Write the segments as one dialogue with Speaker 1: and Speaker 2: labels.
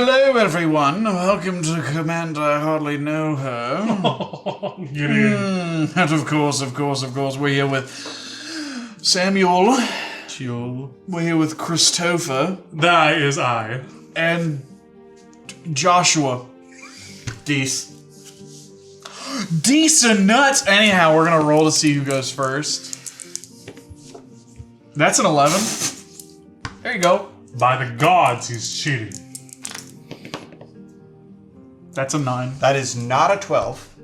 Speaker 1: Hello, everyone. Welcome to Command I Hardly Know Her. And of course, we're here with Samuel. We're here with Christopher.
Speaker 2: That is I.
Speaker 1: And Joshua. Disa nuts! Anyhow, we're gonna roll to see who goes first. That's an 11. There you go.
Speaker 2: By the gods, he's cheating.
Speaker 1: That's a 9.
Speaker 3: That is not a 12.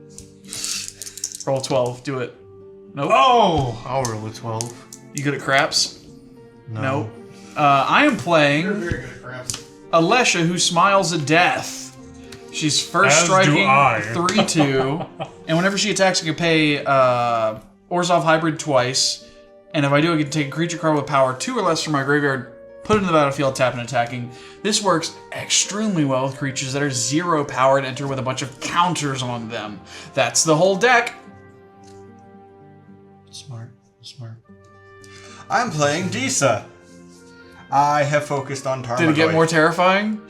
Speaker 1: Roll 12. Do it. Nope.
Speaker 2: Oh!
Speaker 4: I'll roll a 12.
Speaker 1: You good at craps?
Speaker 4: No.
Speaker 1: Nope. I am playing
Speaker 3: You're very good at craps.
Speaker 1: Alesha, who smiles at death. She's first
Speaker 2: As
Speaker 1: striking
Speaker 2: do I.
Speaker 1: 3-2, and whenever she attacks, I can pay Orzhov Hybrid twice, and if I do, I can take a creature card with power 2 or less from my graveyard, put it in the battlefield, tap and attacking. This works extremely well with creatures that are 0 power and enter with a bunch of counters on them. That's the whole deck.
Speaker 4: Smart.
Speaker 3: I'm playing Disa. I have focused on Tarmogoyf.
Speaker 1: Did it get more terrifying?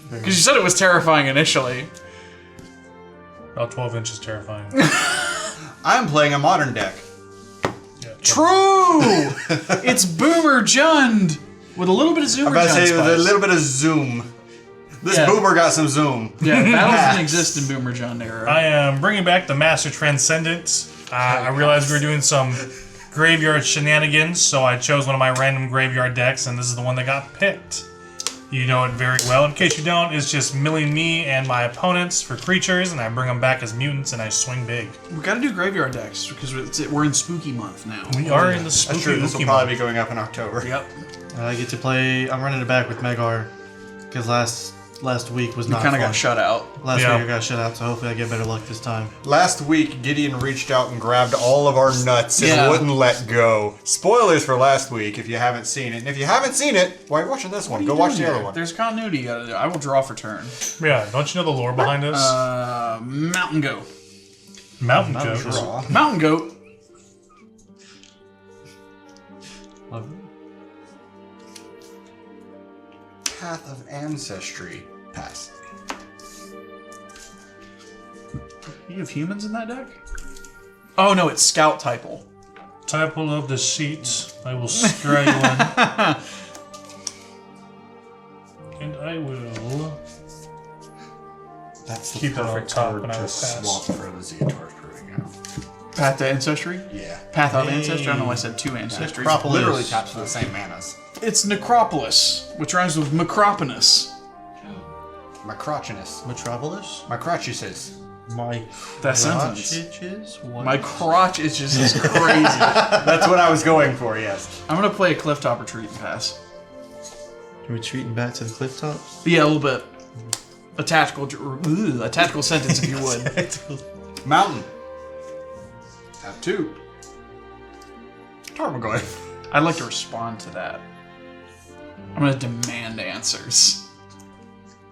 Speaker 1: Because you said it was terrifying initially.
Speaker 2: About 12 inches terrifying.
Speaker 3: I'm playing a modern deck.
Speaker 2: Yeah,
Speaker 1: True! It's Boomer Jund! With a little bit of Zoomer
Speaker 3: I'm about to
Speaker 1: Jund
Speaker 3: say with a
Speaker 1: spice.
Speaker 3: little bit of zoom. This
Speaker 1: Yeah.
Speaker 3: boomer got some zoom.
Speaker 1: Yeah, battles
Speaker 3: Pass.
Speaker 1: didn't exist in Boomer Jund era.
Speaker 2: I am bringing back the Master Transcendent. I realized we were doing some graveyard shenanigans, so I chose one of my random graveyard decks, and this is the one that got picked. You know it very well. In case you don't, it's just milling me and my opponents for creatures, and I bring them back as mutants, and I swing big.
Speaker 1: We gotta do graveyard decks, because we're in spooky month now.
Speaker 2: We are in the
Speaker 3: That's
Speaker 2: spooky
Speaker 3: true. This will
Speaker 2: Wookiee
Speaker 3: probably
Speaker 2: month.
Speaker 3: be going up in October.
Speaker 1: Yep.
Speaker 4: I get to play. I'm running it back with Magar because last week was
Speaker 1: We
Speaker 4: not
Speaker 1: kind of
Speaker 4: fun.
Speaker 1: got shut out.
Speaker 4: Last
Speaker 2: Yeah.
Speaker 4: week I got shut out, so hopefully I get better luck this time.
Speaker 3: Last week, Gideon reached out and grabbed all of our nuts and
Speaker 1: Yeah.
Speaker 3: wouldn't let go. Spoilers for last week if you haven't seen it. And if you haven't seen it, why are you watching this one? Go watch the other one.
Speaker 1: There's continuity you gotta do. I will draw for turn.
Speaker 2: Yeah, don't you know the lore behind this?
Speaker 1: Mountain Goat.
Speaker 2: Mountain
Speaker 4: Mountain
Speaker 2: Goat.
Speaker 3: Draw.
Speaker 1: Mountain Goat.
Speaker 4: Love it.
Speaker 3: Path of Ancestry. Pass.
Speaker 1: You have humans in that deck? Oh no, it's Scout Typal.
Speaker 2: Typal of the seats. I will strike one. And I will
Speaker 3: That's the
Speaker 2: keep it on
Speaker 3: perfect
Speaker 2: top
Speaker 3: card
Speaker 2: and I
Speaker 3: to
Speaker 2: will pass.
Speaker 3: swap for Eliziotar's Proving Ground.
Speaker 1: Path to Ancestry?
Speaker 3: Yeah.
Speaker 1: Path of Ancestry? I don't know why I said 2 Ancestries.
Speaker 4: Necropolis.
Speaker 3: Literally taps for the same manas.
Speaker 1: It's Necropolis, which rhymes with Macroponus.
Speaker 3: Macrochinus.
Speaker 4: Metropolis.
Speaker 3: Macrochuses.
Speaker 4: My
Speaker 1: That sentence.
Speaker 4: crotches? What?
Speaker 1: My crotch is just crazy.
Speaker 3: That's what I was going for, yes.
Speaker 1: I'm gonna play a Clifftop Retreat and pass.
Speaker 4: You're retreating back to the cliff top?
Speaker 1: But yeah, a little bit. A tactical sentence, if you would.
Speaker 3: Mountain. Tap 2. Tarmogoyf.
Speaker 1: I'd like to respond to that. I'm gonna demand answers.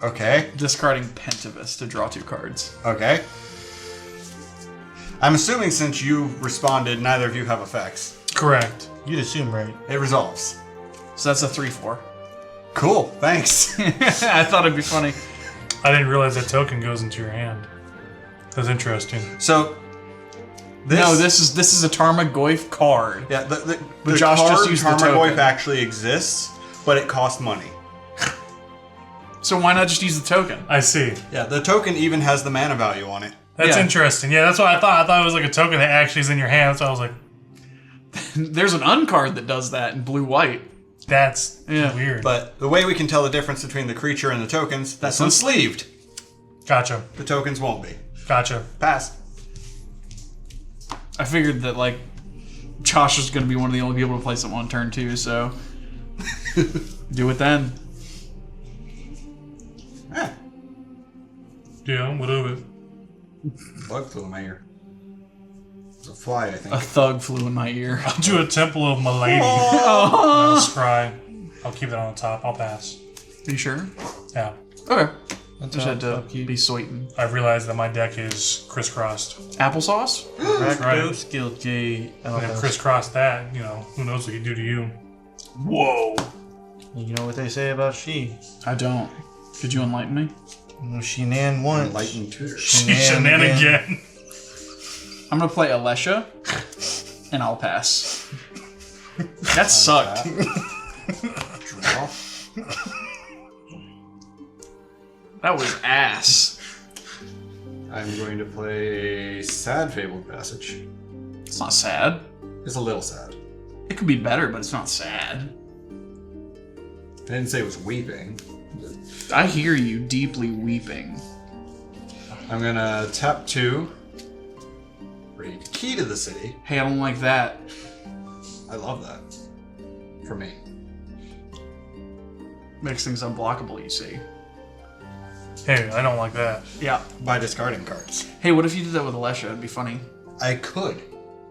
Speaker 3: Okay.
Speaker 1: Discarding Pentavus to draw 2 cards.
Speaker 3: Okay. I'm assuming since you responded, neither of you have effects.
Speaker 2: Correct.
Speaker 4: You'd assume, right?
Speaker 3: It resolves.
Speaker 1: So that's a 3/4.
Speaker 3: Cool, thanks.
Speaker 1: I thought it'd be funny.
Speaker 2: I didn't realize that token goes into your hand. That's interesting.
Speaker 3: So,
Speaker 1: This is a Tarmogoyf card.
Speaker 3: Yeah, the
Speaker 1: Josh
Speaker 3: card
Speaker 1: just used the
Speaker 3: Tarmogoyf
Speaker 1: token.
Speaker 3: actually exists, but it costs money.
Speaker 1: So why not just use the token?
Speaker 2: I see.
Speaker 3: Yeah, the token even has the mana value on it.
Speaker 2: That's
Speaker 1: Yeah.
Speaker 2: interesting. Yeah, that's what I thought. I thought it was like a token that actually is in your hand. So I was like,
Speaker 1: There's an uncard that does that in blue-white.
Speaker 2: that's
Speaker 1: Yeah.
Speaker 2: weird.
Speaker 3: But the way we can tell the difference between the creature and the tokens, that's unsleeved.
Speaker 2: Gotcha.
Speaker 3: The tokens won't be.
Speaker 2: Gotcha.
Speaker 3: Pass.
Speaker 1: I figured that, like, Josh was going to be one of the only people to play something on turn 2, so... do it then.
Speaker 3: Eh,
Speaker 2: Yeah, what of it?
Speaker 3: bug flew in my ear. It's a fly, I think.
Speaker 1: A thug flew in my ear.
Speaker 2: I'll do a Temple of Milady. I'll scry. I'll keep that on the top. I'll pass.
Speaker 1: Are you sure?
Speaker 2: Yeah.
Speaker 1: Okay.
Speaker 4: That's
Speaker 1: Just
Speaker 4: how
Speaker 1: had to
Speaker 4: fuck you.
Speaker 1: be sweeting.
Speaker 2: I've realized that my deck is crisscrossed.
Speaker 1: Applesauce?
Speaker 4: Rakdos, Guild J.
Speaker 2: And if crisscross that, you know, who knows what he do to you.
Speaker 1: Whoa.
Speaker 4: You know what they say about she?
Speaker 1: I don't. Could you enlighten me?
Speaker 4: Shenan once.
Speaker 3: Enlightened tutor.
Speaker 2: Shenanigan.
Speaker 1: I'm gonna play Alesha, and I'll pass. That sucked.
Speaker 3: Draw.
Speaker 1: That was ass.
Speaker 3: I'm going to play a sad Fabled Passage.
Speaker 1: It's not sad.
Speaker 3: It's a little sad.
Speaker 1: It could be better, but it's not sad.
Speaker 3: I didn't say it was weeping.
Speaker 1: I hear you deeply weeping.
Speaker 3: I'm gonna tap 2. Read Key to the City.
Speaker 1: Hey, I don't like that.
Speaker 3: I love that. For me.
Speaker 1: Makes things unblockable, you see.
Speaker 2: Hey, I don't like that.
Speaker 1: Yeah.
Speaker 3: By discarding cards.
Speaker 1: Hey, what if you did that with Alesha? It'd be funny.
Speaker 3: I could.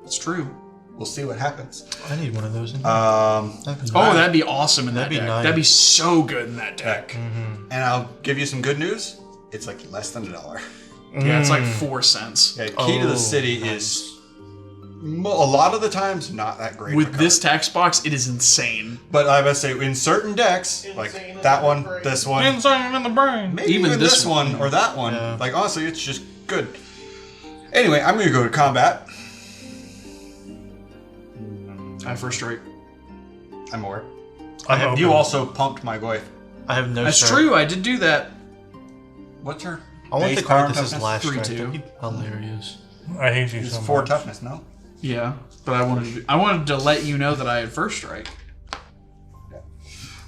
Speaker 1: It's true.
Speaker 3: We'll see what happens.
Speaker 4: I need one of those. In
Speaker 3: Um,
Speaker 1: Oh, that'd be awesome in that
Speaker 4: That'd be
Speaker 1: deck.
Speaker 4: nice.
Speaker 1: That'd be so good in that deck.
Speaker 3: and I'll give you some good news. It's like less than $1.
Speaker 1: Yeah, it's like 4 cents.
Speaker 3: Yeah, Key to the
Speaker 4: Oh,
Speaker 3: City
Speaker 4: nice.
Speaker 3: is a lot of the times not that great.
Speaker 1: With
Speaker 3: of a
Speaker 1: this
Speaker 3: card.
Speaker 1: tax box, it is insane.
Speaker 3: But I must say, in certain decks, like that one, this one,
Speaker 2: Insane in the brain.
Speaker 3: maybe
Speaker 1: Even
Speaker 3: even
Speaker 1: this
Speaker 3: this one or that one,
Speaker 4: Yeah.
Speaker 3: like honestly, it's just good. Anyway, I'm gonna go to combat.
Speaker 1: I first strike.
Speaker 3: I'm aware.
Speaker 2: I'm open.
Speaker 3: You also pumped my Goyf.
Speaker 4: I have no.
Speaker 1: That's
Speaker 4: strike.
Speaker 1: true. I did do that.
Speaker 3: What's her?
Speaker 4: I want
Speaker 3: base
Speaker 4: the card
Speaker 3: power
Speaker 4: that says
Speaker 3: toughness?
Speaker 4: last
Speaker 1: 3-2.
Speaker 4: strike. That'd be hilarious.
Speaker 2: I hate you
Speaker 3: It's
Speaker 2: so
Speaker 3: 4
Speaker 2: much.
Speaker 3: toughness, no?
Speaker 1: Yeah, but I wanted to let you know that I had first strike.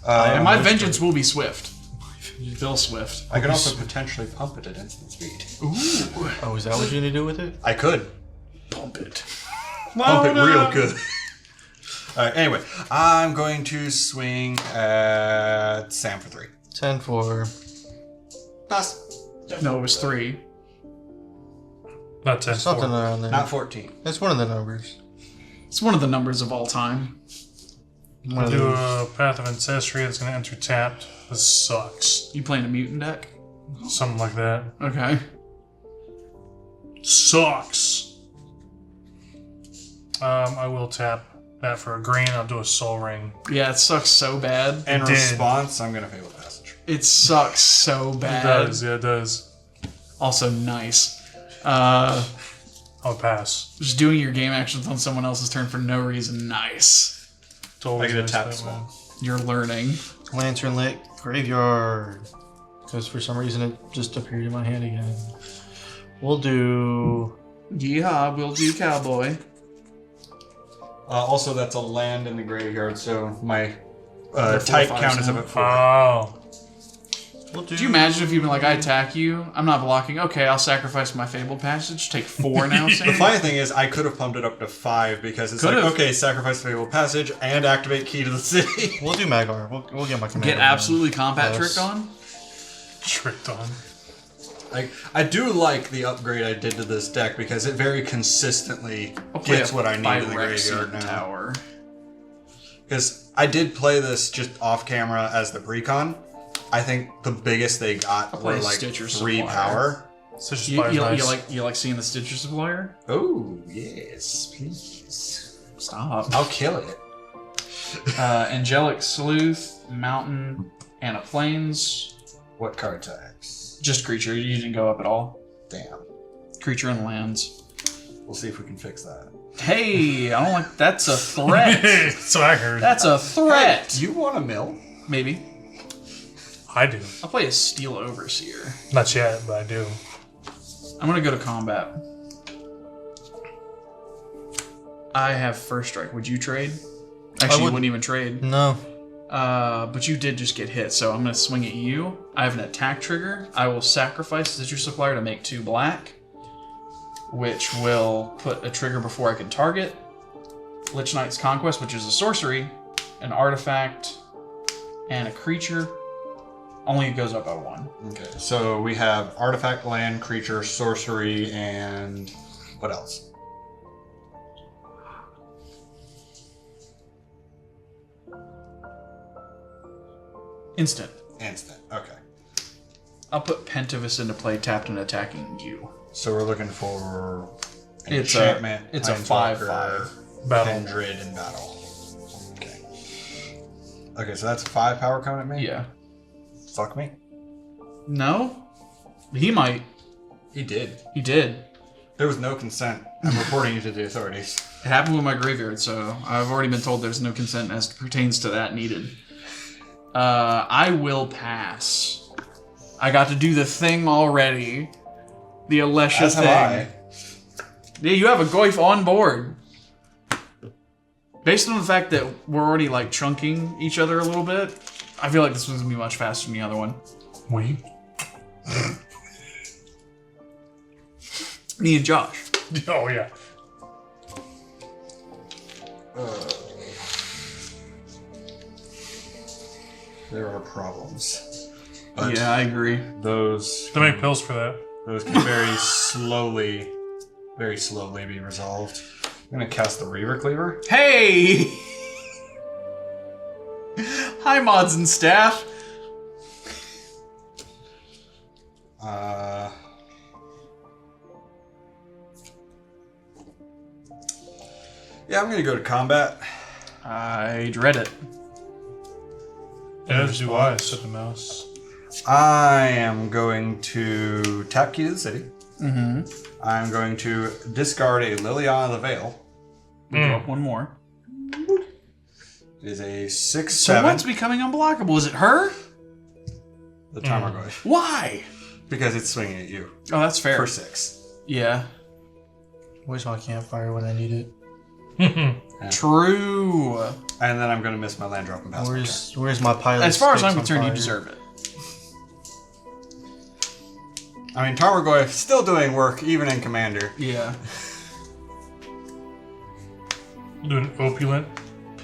Speaker 1: And my vengeance will be swift. Still swift.
Speaker 3: I could also potentially pump it at instant speed.
Speaker 1: Ooh,
Speaker 4: Oh, is that what you're gonna do with it?
Speaker 3: I could
Speaker 1: pump it.
Speaker 3: pump it real good. Alright, anyway, I'm going to swing at Sam for 3.
Speaker 4: 10 for.
Speaker 3: Pass.
Speaker 1: No, it was 3.
Speaker 2: Not 10.
Speaker 4: Something around there.
Speaker 3: Not 14.
Speaker 4: It's one of the numbers.
Speaker 1: It's one of the numbers of all time.
Speaker 4: One of
Speaker 2: Do
Speaker 4: those.
Speaker 2: a Path of Ancestry that's going to enter tapped. This sucks.
Speaker 1: You playing a mutant deck?
Speaker 2: Something like that.
Speaker 1: Okay.
Speaker 2: Sucks. I will tap that for a green. I'll do a Soul Ring.
Speaker 1: Yeah, it sucks so bad.
Speaker 3: In
Speaker 2: Did.
Speaker 3: response, I'm going to Fabled Passage.
Speaker 1: It sucks so
Speaker 2: It
Speaker 1: bad.
Speaker 2: does, yeah, it does.
Speaker 1: Also nice.
Speaker 2: I'll pass.
Speaker 1: Just doing your game actions on someone else's turn for no reason. Nice.
Speaker 2: It's always
Speaker 3: I get a
Speaker 2: nice
Speaker 3: tap
Speaker 2: that
Speaker 3: swell.
Speaker 2: way.
Speaker 1: You're learning.
Speaker 4: Lantern Lit Graveyard. Because for some reason it just appeared in my hand again. We'll do.
Speaker 1: Yeehaw, we'll do cowboy.
Speaker 3: Also, that's a land in the graveyard, so my
Speaker 1: They're
Speaker 3: type
Speaker 1: 4/5
Speaker 3: count is up
Speaker 1: now.
Speaker 3: at 4.
Speaker 2: Oh.
Speaker 4: We'll do.
Speaker 1: Could you imagine if you'd been like, I attack you, I'm not blocking, okay, I'll sacrifice my Fabled Passage, take 4 now,
Speaker 3: The
Speaker 1: Sam?
Speaker 3: funny thing is, I could have pumped it up to 5 because it's
Speaker 1: Could've.
Speaker 3: like, okay, sacrifice Fabled Passage and activate Key to the City.
Speaker 4: We'll do Magar. We'll get my command.
Speaker 1: Get absolutely combat
Speaker 4: Yes.
Speaker 1: tricked on?
Speaker 2: Tricked on.
Speaker 3: Like, I do like the upgrade I did to this deck because it very consistently
Speaker 1: I'll play
Speaker 3: gets
Speaker 1: a
Speaker 3: what I need in the
Speaker 1: Phyrexian
Speaker 3: graveyard now.
Speaker 1: Tower.
Speaker 3: Because I did play this just off camera as the precon. I think the biggest they got
Speaker 1: play
Speaker 3: were
Speaker 1: a
Speaker 3: like
Speaker 1: Stitcher
Speaker 3: 3
Speaker 1: Supplier.
Speaker 3: power.
Speaker 2: Such
Speaker 1: You,
Speaker 2: a
Speaker 1: you,
Speaker 2: nice.
Speaker 1: you like seeing the Stitcher Supplier?
Speaker 3: Oh, yes, please.
Speaker 1: Stop.
Speaker 3: I'll kill it.
Speaker 1: Angelic Sleuth, Mountain, and a Plains.
Speaker 3: What card types?
Speaker 1: Just creature, you didn't go up at all.
Speaker 3: Damn.
Speaker 1: Creature and lands.
Speaker 3: We'll see if we can fix that.
Speaker 1: Hey, I don't like, that's a threat.
Speaker 2: That's what I heard.
Speaker 1: That's a threat.
Speaker 3: You want a mill?
Speaker 1: Maybe.
Speaker 2: I do.
Speaker 1: I'll play a Steel Overseer.
Speaker 2: Not yet, but I do.
Speaker 1: I'm gonna go to combat. I have first strike. Would you trade? Actually, you
Speaker 4: would-
Speaker 1: wouldn't even trade.
Speaker 4: No.
Speaker 1: But you did just get hit, so I'm gonna swing at you. I have an attack trigger. I will sacrifice Stitcher Supplier to make 2 black, which will put a trigger before I can target. Lich Knight's Conquest, which is a sorcery, an artifact, and a creature. Only it goes up by 1.
Speaker 3: Okay, so we have artifact, land, creature, sorcery, and what else?
Speaker 1: Instant.
Speaker 3: Instant. Okay.
Speaker 1: I'll put Pentavus into play, tapped and attacking you.
Speaker 3: So we're looking for an
Speaker 1: It's
Speaker 3: enchantment.
Speaker 1: it's a
Speaker 3: Planeswalker,
Speaker 1: 5/5.
Speaker 2: Battle.
Speaker 3: Kindred, and battle. Okay. Okay, so that's a 5 power coming at me?
Speaker 1: Yeah.
Speaker 3: Fuck me.
Speaker 1: No? He might.
Speaker 3: He did.
Speaker 1: He did.
Speaker 3: There was no consent. I'm reporting you to the authorities.
Speaker 1: It happened with my graveyard, so I've already been told there's no consent as pertains to that needed. I will pass. I got to do the thing already. The Alesha
Speaker 3: As
Speaker 1: thing.
Speaker 3: have I.
Speaker 1: Yeah, you have a Goyf on board. Based on the fact that we're already like chunking each other a little bit, I feel like this one's gonna be much faster than the other one.
Speaker 2: We?
Speaker 1: Me and Josh.
Speaker 2: Oh, yeah.
Speaker 3: There are problems. But
Speaker 1: Yeah, I agree.
Speaker 3: those
Speaker 2: They make pills for that.
Speaker 3: can very slowly be resolved. I'm gonna cast the Reaver Cleaver.
Speaker 1: Hey! Hi, mods and staff.
Speaker 3: Yeah, I'm gonna go to combat.
Speaker 1: I dread it.
Speaker 2: As do I, said the mouse.
Speaker 3: I am going to tap key to the city.
Speaker 1: Mm-hmm.
Speaker 3: I'm going to discard a Liliana the Veil.
Speaker 1: Drop one more.
Speaker 3: It is a 6/7.
Speaker 1: So what's becoming unblockable? Is it her?
Speaker 3: The Tarmogoyf.
Speaker 1: Why?
Speaker 3: Because it's swinging at you
Speaker 1: Oh, that's fair.
Speaker 3: for 6.
Speaker 1: Yeah.
Speaker 4: Where's my campfire when I need it?
Speaker 1: True.
Speaker 3: And then I'm going to miss my land drop and pass my turn.
Speaker 4: Where's my pilot?
Speaker 1: As far as I'm
Speaker 4: sticks on
Speaker 1: concerned, you
Speaker 4: fire?
Speaker 1: deserve it.
Speaker 3: I mean, Tarmogoyf still doing work even in Commander.
Speaker 1: Yeah.
Speaker 2: Do an opulent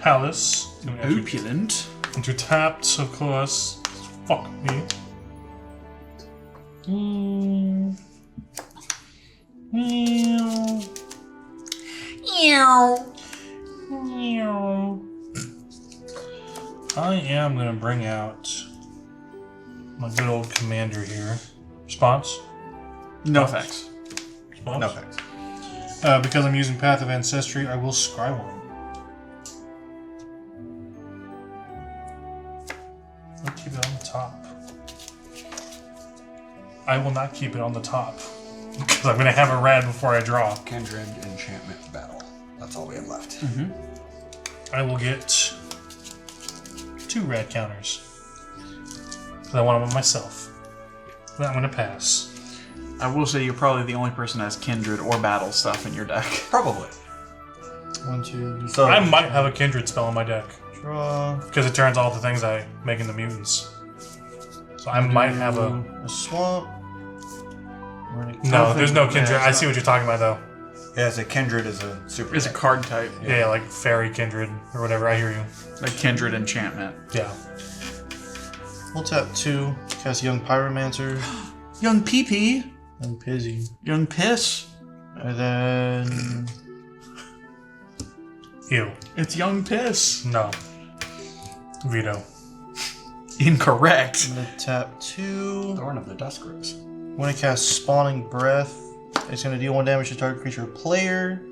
Speaker 2: palace.
Speaker 1: Opulent.
Speaker 2: Into tapped, of course. Fuck me. I am gonna bring out my good old commander here. Response?
Speaker 1: No effects.
Speaker 2: Response?
Speaker 3: No thanks.
Speaker 2: Because I'm using Path of Ancestry, I will scry one. I'll keep it on the top. I will not keep it on the top. Because I'm going to have a rad before I draw.
Speaker 3: Kindred Enchantment Battle. That's all we have left.
Speaker 2: I will get 2 rad counters. Because I want them on myself. But I'm going to pass.
Speaker 1: I will say you're probably the only person that has Kindred or Battle stuff in your deck.
Speaker 3: Probably.
Speaker 4: 1, 2,
Speaker 3: So
Speaker 2: I might have a Kindred spell on my deck.
Speaker 4: draw.
Speaker 2: Because it turns all the things I make into mutants. So I might have a...
Speaker 4: swamp.
Speaker 2: No, there's no Kindred. I see what you're talking about, though.
Speaker 3: yeah, so Kindred is a super.
Speaker 1: It's a card type.
Speaker 2: Yeah, like Fairy Kindred or whatever. I hear you.
Speaker 1: Like Kindred Enchantment.
Speaker 2: Yeah.
Speaker 4: We'll tap 2. Cast Young Pyromancer
Speaker 1: Young Pee-Pee.
Speaker 4: and Pizzy.
Speaker 1: Young Piss.
Speaker 4: And then
Speaker 2: Ew.
Speaker 1: It's Young Piss.
Speaker 2: No. Veto.
Speaker 1: Incorrect.
Speaker 4: I'm gonna tap 2.
Speaker 3: Thorn of the Dusk Rose.
Speaker 4: I'm gonna cast Spawning Breath. It's gonna deal 1 damage to target creature or player.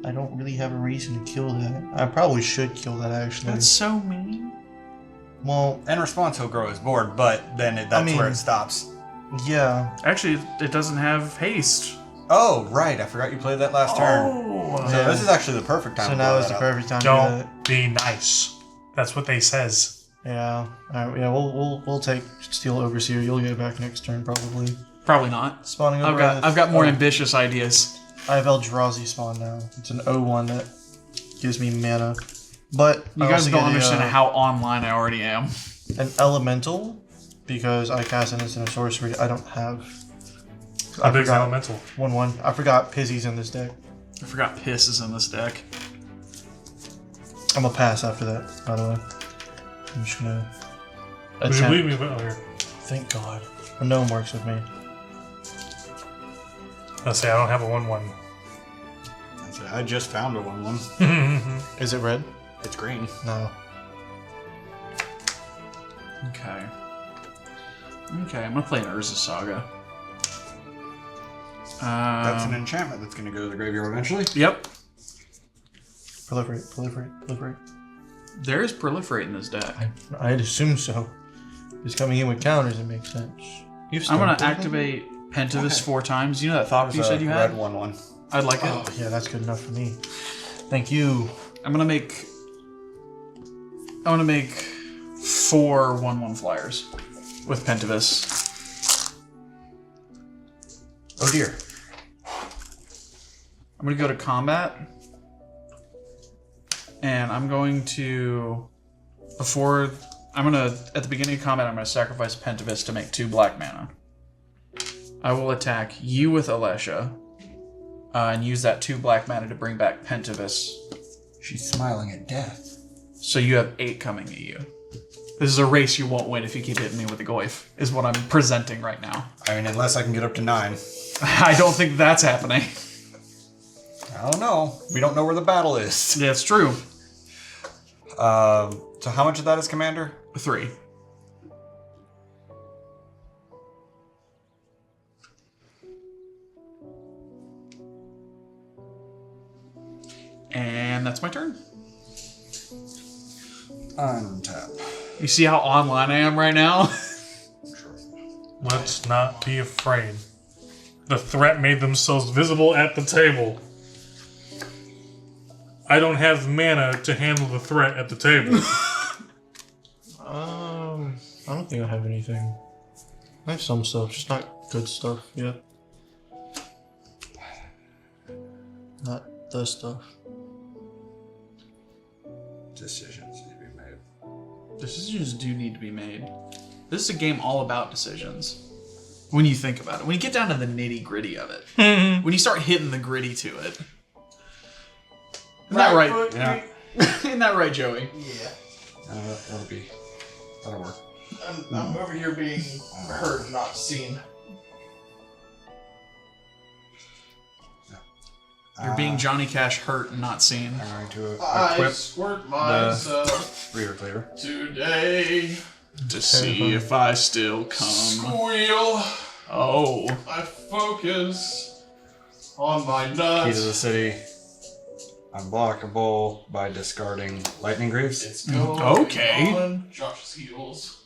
Speaker 4: I don't really have a reason to kill that. I probably should kill that actually.
Speaker 1: That's so mean.
Speaker 4: Well,
Speaker 3: In response, he'll grow his board, but then that's where it stops.
Speaker 4: yeah.
Speaker 1: Actually, it doesn't have haste.
Speaker 3: Oh, right. I forgot you played that last turn.
Speaker 1: Oh.
Speaker 3: So
Speaker 4: Yeah.
Speaker 3: this is actually the perfect time
Speaker 4: So
Speaker 3: to
Speaker 4: now
Speaker 3: blow
Speaker 4: is
Speaker 3: that
Speaker 4: the
Speaker 3: up.
Speaker 4: perfect time to do that.
Speaker 2: Don't be nice. That's what they says.
Speaker 4: Yeah. Alright, yeah, we'll take Steel Overseer. You'll get it back next turn probably.
Speaker 1: Probably not.
Speaker 4: Spawning
Speaker 1: I've
Speaker 4: Breath.
Speaker 1: got more ambitious ideas.
Speaker 4: I have Eldrazi spawn now. It's an 0/1 that gives me mana. But
Speaker 1: You
Speaker 4: I
Speaker 1: guys
Speaker 4: also
Speaker 1: don't
Speaker 4: get
Speaker 1: understand how online I already am.
Speaker 4: an elemental because I cast an instant of sorcery. I don't have.
Speaker 2: How big's elemental?
Speaker 4: 1/1. I forgot Pizzy's in this deck.
Speaker 1: I forgot Piss is in this deck.
Speaker 4: I'm gonna pass after that, by the way. I'm just gonna
Speaker 2: Would you believe
Speaker 4: attempt.
Speaker 2: me? Oh, here.
Speaker 4: Thank God. A gnome works with me.
Speaker 2: I'll say I don't have a 1/1.
Speaker 3: That's it. I just found a 1/1.
Speaker 4: Is it red?
Speaker 3: It's green.
Speaker 4: No.
Speaker 1: Okay. Okay, I'm gonna play an Urza Saga.
Speaker 3: That's an enchantment that's going to go to the graveyard eventually.
Speaker 1: Yep.
Speaker 4: Proliferate, proliferate, proliferate.
Speaker 1: There is Proliferate in this deck.
Speaker 4: I'd assume so. It's coming in with counters, it makes sense.
Speaker 1: I'm gonna activate Pentivus 4 times. You know that thought you said you had?
Speaker 3: Red 1/1.
Speaker 1: I'd like it.
Speaker 4: Oh, yeah, that's good enough for me. Thank you.
Speaker 1: I'm gonna make 4 1/1 flyers with Pentivus.
Speaker 3: Oh dear.
Speaker 1: I'm gonna go to combat, and I'm going to at the beginning of combat I'm gonna sacrifice Pentivus to make 2 black mana. I will attack you with Alesha, and use that 2 black mana to bring back Pentivus.
Speaker 3: She's smiling at death.
Speaker 1: So you have 8 coming at you. This is a race you won't win if you keep hitting me with the Goyf, is what I'm presenting right now.
Speaker 3: I mean, unless I can get up to 9.
Speaker 1: I don't think that's happening.
Speaker 3: I don't know. We don't know where the battle is.
Speaker 1: Yeah, it's true.
Speaker 3: So how much of that is Commander?
Speaker 1: 3. And that's my turn.
Speaker 3: Untap.
Speaker 1: You see how online I am right now?
Speaker 2: Let's not be afraid. The threat made themselves visible at the table. I don't have mana to handle the threat at the table.
Speaker 4: I don't think I have anything. I have some stuff, just not good stuff yet. Not the stuff.
Speaker 3: Decisions need to be made.
Speaker 1: Decisions do need to be made. This is a game all about decisions. When you think about it. When you get down to the nitty gritty of it. When you start hitting the gritty to it. Isn't that right?
Speaker 3: Yeah.
Speaker 1: Isn't that right, Joey?
Speaker 5: Yeah.
Speaker 3: That'll work.
Speaker 5: I'm over here being heard and not seen.
Speaker 1: You're being Johnny Cash hurt and not seen.
Speaker 3: I'm going to
Speaker 5: I
Speaker 3: equip
Speaker 5: squirt myself
Speaker 3: Reader Cleaver.
Speaker 5: today.
Speaker 1: To see if I still come.
Speaker 5: Squeal.
Speaker 1: Oh.
Speaker 5: I focus on my
Speaker 3: Key to
Speaker 5: nuts.
Speaker 3: the city. Unblockable by discarding Lightning Greaves.
Speaker 5: It's going
Speaker 1: Okay.
Speaker 5: on Josh's heels.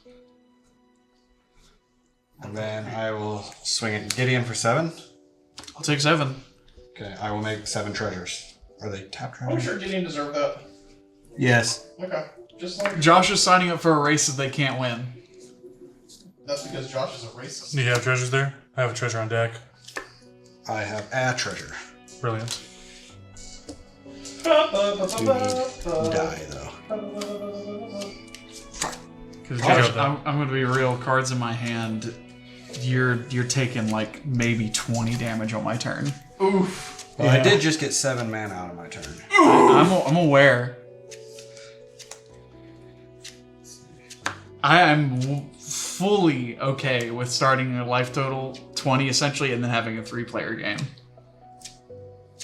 Speaker 3: And then I will swing at Gideon for 7.
Speaker 1: I'll take 7.
Speaker 3: Okay, I will make 7 treasures. Are they tap
Speaker 5: I'm
Speaker 3: treasures?
Speaker 5: sure Gideon deserved that.
Speaker 3: Yes.
Speaker 5: Okay. Just like
Speaker 1: Josh is signing up for a race that they can't win.
Speaker 5: that's because Josh is a racist.
Speaker 2: Do you have treasures there? I have a treasure on deck.
Speaker 3: I have a treasure.
Speaker 2: Brilliant.
Speaker 3: Die, though.
Speaker 1: Because
Speaker 2: I'll
Speaker 1: Josh,
Speaker 2: go then.
Speaker 1: I'm going to be real. Cards in my hand. You're taking like maybe 20 damage on my turn.
Speaker 5: Oof.
Speaker 3: Well, I did just get 7 mana out of my turn.
Speaker 1: I'm aware. I am fully okay with starting a life total 20 essentially and then having a 3-player game.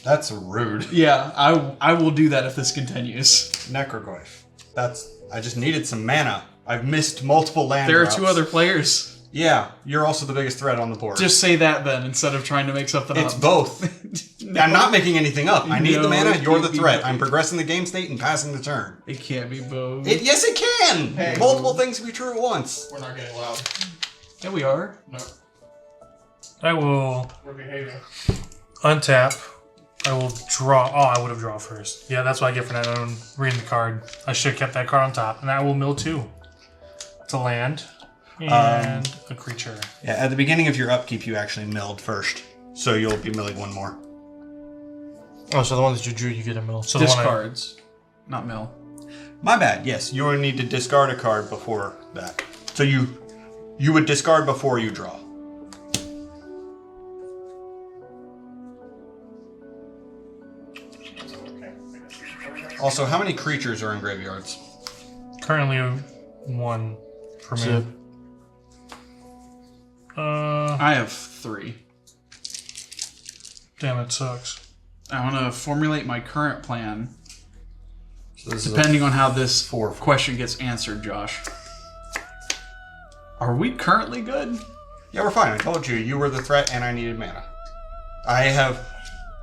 Speaker 3: That's rude.
Speaker 1: Yeah, I will do that if this continues.
Speaker 3: Necroglyph. I just needed some mana. I've missed multiple land
Speaker 1: There are
Speaker 3: drops.
Speaker 1: 2 other players.
Speaker 3: Yeah, you're also the biggest threat on the board.
Speaker 1: Just say that then instead of trying to make something
Speaker 3: It's
Speaker 1: up.
Speaker 3: both.
Speaker 1: No.
Speaker 3: I'm not making anything up. I need the
Speaker 1: No,
Speaker 3: mana,
Speaker 1: it
Speaker 3: you're
Speaker 1: can't
Speaker 3: the
Speaker 1: be
Speaker 3: threat.
Speaker 1: both.
Speaker 3: I'm progressing the game state and passing the turn.
Speaker 1: It can't be both.
Speaker 3: Yes, it can!
Speaker 5: Hey.
Speaker 3: Multiple things can be true at once.
Speaker 5: We're not getting loud.
Speaker 1: Yeah, we are.
Speaker 5: No.
Speaker 2: I will
Speaker 5: We're behaving.
Speaker 2: untap. I will draw. Oh, I would have drawn first. Yeah, that's what I get for not reading the card. I should have kept that card on top. And I will mill 2. It's a land and a creature.
Speaker 3: Yeah, at the beginning of your upkeep, you actually milled first. So you'll be milling 1 more.
Speaker 4: Oh, so the one that you drew, you get a mill.
Speaker 2: So the one I-
Speaker 1: Discards, not mill.
Speaker 3: My bad, yes. You will need to discard a card before that. So you would discard before you draw. Also, how many creatures are in graveyards?
Speaker 2: Currently 1 for me.
Speaker 4: Zip.
Speaker 1: I have 3.
Speaker 2: Damn, it sucks.
Speaker 1: I want to formulate my current plan
Speaker 3: So this is
Speaker 1: depending on how this
Speaker 3: 4.
Speaker 1: question gets answered, Josh. Are we currently good?
Speaker 3: Yeah, we're fine. I told you were the threat and I needed mana. I have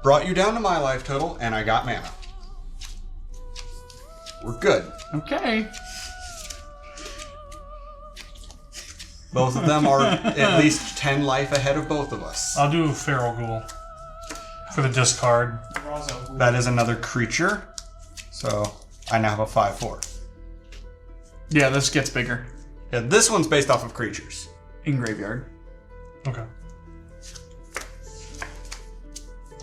Speaker 3: brought you down to my life total and I got mana. We're good.
Speaker 1: Okay.
Speaker 3: Both of them are at least 10 life ahead of both of us.
Speaker 2: I'll do Feral Ghoul for the discard.
Speaker 3: That is another creature. So I now have a 5/4.
Speaker 1: Yeah, this gets bigger.
Speaker 3: Yeah, this one's based off of creatures.
Speaker 1: In graveyard.
Speaker 2: Okay.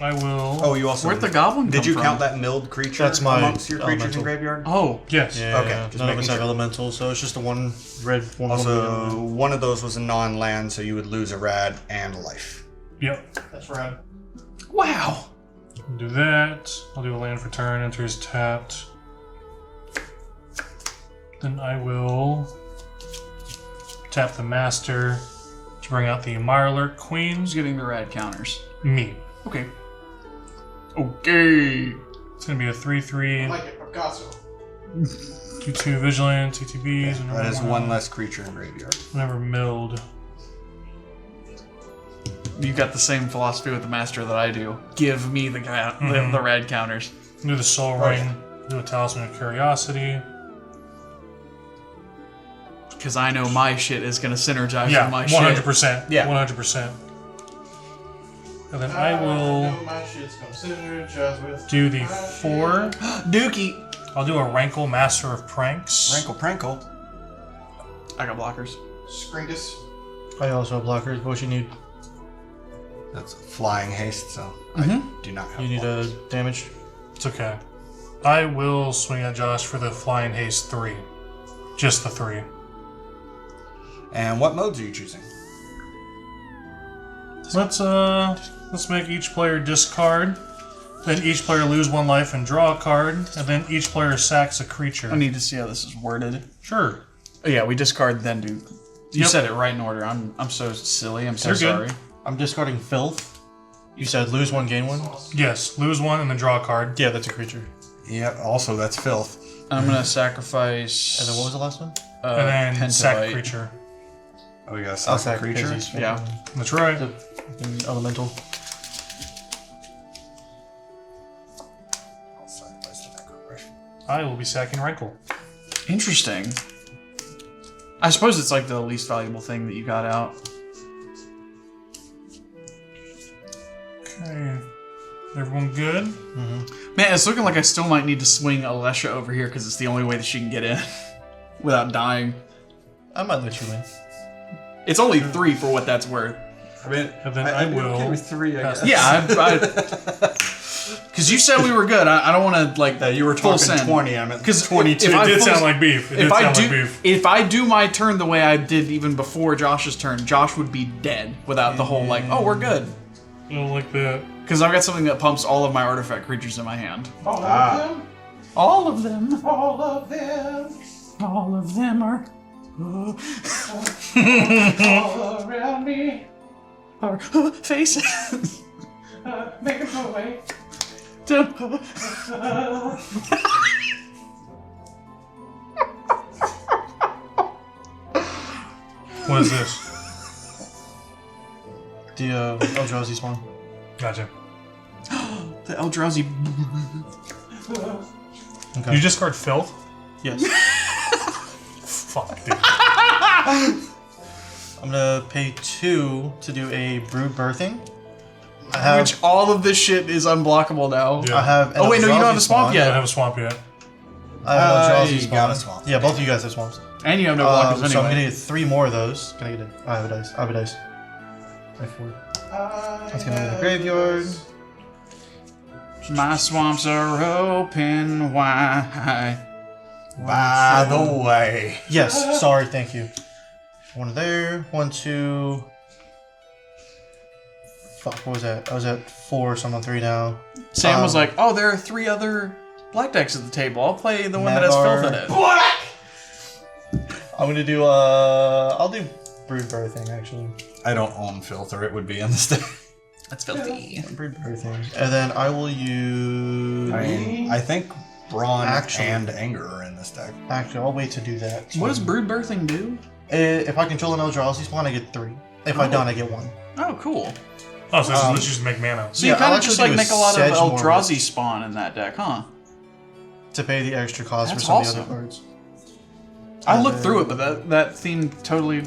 Speaker 2: I will.
Speaker 3: Oh, you also.
Speaker 1: Where'd the goblin come
Speaker 3: Did you
Speaker 1: from?
Speaker 3: count that milled creature
Speaker 4: That's my
Speaker 3: amongst your creatures
Speaker 4: elemental.
Speaker 3: in graveyard?
Speaker 1: Oh,
Speaker 2: Yes.
Speaker 4: Yeah,
Speaker 3: Okay,
Speaker 4: yeah.
Speaker 3: just
Speaker 4: None of
Speaker 3: making
Speaker 4: us have
Speaker 3: sure.
Speaker 4: elemental, so it's just the one red one.
Speaker 3: Also, one of those was a non-land, so you would lose a rad and a life.
Speaker 2: Yep.
Speaker 5: That's right.
Speaker 1: wow.
Speaker 2: Do that. I'll do a land for turn. Enters tapped. Then I will tap the master to bring out the Mirelurk Queen.
Speaker 1: Who's getting the rad counters?
Speaker 2: Me.
Speaker 1: Okay. Okay.
Speaker 2: It's gonna be a
Speaker 5: I
Speaker 2: 3/3,
Speaker 5: like it, Picasso.
Speaker 2: 2/2 Vigilant, TTBs, and
Speaker 3: That is one less creature in graveyard.
Speaker 2: Whenever milled.
Speaker 1: You got the same philosophy with the master that I do. Give me the the rad counters.
Speaker 2: Do the Soul Ring. Do a Talisman of Curiosity.
Speaker 1: Because I know my shit is going to synergize
Speaker 2: Yeah,
Speaker 1: with my
Speaker 2: 100%.
Speaker 3: Yeah.
Speaker 2: 100%. And then I will
Speaker 5: My shit's gonna synergize with.
Speaker 2: do the 4.
Speaker 1: shit. Dookie.
Speaker 2: I'll do a Rankle Master of Pranks.
Speaker 3: Prankle, prankle.
Speaker 1: I got blockers.
Speaker 5: Skringus.
Speaker 4: I also have blockers. What you need?
Speaker 3: That's flying haste, so I do not have
Speaker 4: You need
Speaker 3: one.
Speaker 4: a damage.
Speaker 2: It's okay. I will swing at Josh for the Flying Haste 3. Just the 3.
Speaker 3: And what modes are you choosing?
Speaker 2: Let's make each player discard. Then each player lose 1 life and draw a card. And then each player sacks a creature.
Speaker 1: I need to see how this is worded.
Speaker 2: Sure.
Speaker 1: Oh, yeah, we discard then do. You
Speaker 2: Yep.
Speaker 1: said it right in order. I'm so silly. I'm so
Speaker 2: You're good.
Speaker 1: sorry.
Speaker 4: I'm discarding filth. You said lose 1, gain 1.
Speaker 2: Yes, lose 1 and then draw a card.
Speaker 4: Yeah, that's a creature.
Speaker 3: Yeah, also that's filth.
Speaker 1: I'm gonna sacrifice.
Speaker 4: And then what was the last one?
Speaker 2: And then sack a
Speaker 1: Pentavite.
Speaker 2: creature.
Speaker 3: Oh, you got a
Speaker 4: I'll
Speaker 3: sack creature?
Speaker 4: because he's
Speaker 1: Yeah.
Speaker 2: That's right.
Speaker 4: the fucking elemental.
Speaker 3: I'll sacrifice the necro.
Speaker 2: I will be sacking Rankle.
Speaker 1: Interesting. I suppose it's like the least valuable thing that you got out.
Speaker 2: Okay. Everyone good?
Speaker 1: Man, it's looking like I still might need to swing Alesha over here because it's the only way that she can get in without dying.
Speaker 4: I might let you win.
Speaker 1: It's only 3 for what that's worth.
Speaker 3: I mean,
Speaker 2: And then I
Speaker 3: I'd be
Speaker 2: will
Speaker 3: okay with 3, I
Speaker 2: pass
Speaker 3: guess.
Speaker 1: Yeah, because you said we were good. I don't want to like
Speaker 3: That you were
Speaker 1: full
Speaker 3: talking
Speaker 1: send.
Speaker 3: 20, I'm at
Speaker 1: 'Cause
Speaker 3: 22.
Speaker 1: if I
Speaker 2: It did
Speaker 1: full-
Speaker 2: sound like beef. It did
Speaker 1: If I
Speaker 2: sound
Speaker 1: do,
Speaker 2: like beef.
Speaker 1: if I do my turn the way I did even before Josh's turn, Josh would be dead without the whole like, oh, we're good.
Speaker 2: I don't like that.
Speaker 1: Because I've got something that pumps all of my artifact creatures in my hand.
Speaker 5: All of them.
Speaker 1: All of them.
Speaker 5: All of them.
Speaker 1: All of them are.
Speaker 5: All around me.
Speaker 1: Our faces.
Speaker 5: Make them go away.
Speaker 2: What is this?
Speaker 4: The Eldrazi spawn.
Speaker 2: Gotcha.
Speaker 1: The Eldrazi.
Speaker 4: Okay.
Speaker 2: You discard Filth?
Speaker 4: Yes.
Speaker 2: Fuck, dude.
Speaker 4: I'm gonna pay 2 to do a brood birthing. I have.
Speaker 1: Which all of this shit is unblockable now.
Speaker 2: Yeah.
Speaker 4: I have.
Speaker 1: Oh, wait, no, you don't have a swamp
Speaker 2: I
Speaker 1: yet.
Speaker 2: don't have a swamp yet.
Speaker 4: I have an Eldrazi
Speaker 3: you
Speaker 4: spawn.
Speaker 3: got a swamp.
Speaker 4: Yeah, both of you guys have swamps.
Speaker 1: And you have no blockers
Speaker 4: So I'm
Speaker 1: anyway.
Speaker 4: gonna get 3 more of those. Can I get it? I have a dice. I have a dice. I have 4. That's gonna be in the graveyard.
Speaker 1: My swamps are open wide.
Speaker 3: By the way.
Speaker 4: Yes. Sorry. Thank you. 1 there. 1, 2. Fuck. What was that? I was at 4, so I'm on 3 now.
Speaker 1: Sam was like, oh, there are 3 other black decks at the table. I'll play the one that has
Speaker 4: Magar.
Speaker 1: filth in it.
Speaker 4: I'm gonna do. I'll do brood birthing actually.
Speaker 3: I don't own filth, or it would be in this deck.
Speaker 1: That's filthy.
Speaker 4: Brood birthing, and then I will use.
Speaker 3: I mean, I think Brawn
Speaker 4: Actually-
Speaker 3: and Anger are in this deck.
Speaker 4: Actually, I'll wait to do that.
Speaker 1: What does brood birthing do?
Speaker 4: If I control an Eldrazi spawn, I get 3. If I don't, I get 1.
Speaker 1: Oh, cool.
Speaker 2: Oh, so this is just make mana.
Speaker 1: So
Speaker 4: Yeah,
Speaker 1: you kind
Speaker 4: I'll
Speaker 1: of just
Speaker 4: actually
Speaker 1: like
Speaker 4: do
Speaker 1: make a lot of
Speaker 4: Sedgemoor
Speaker 1: Eldrazi
Speaker 4: with-
Speaker 1: spawn in that deck, huh?
Speaker 4: To pay the extra cost
Speaker 1: That's
Speaker 4: for some of the
Speaker 1: awesome.
Speaker 4: other cards.
Speaker 1: I looked through it, but that theme totally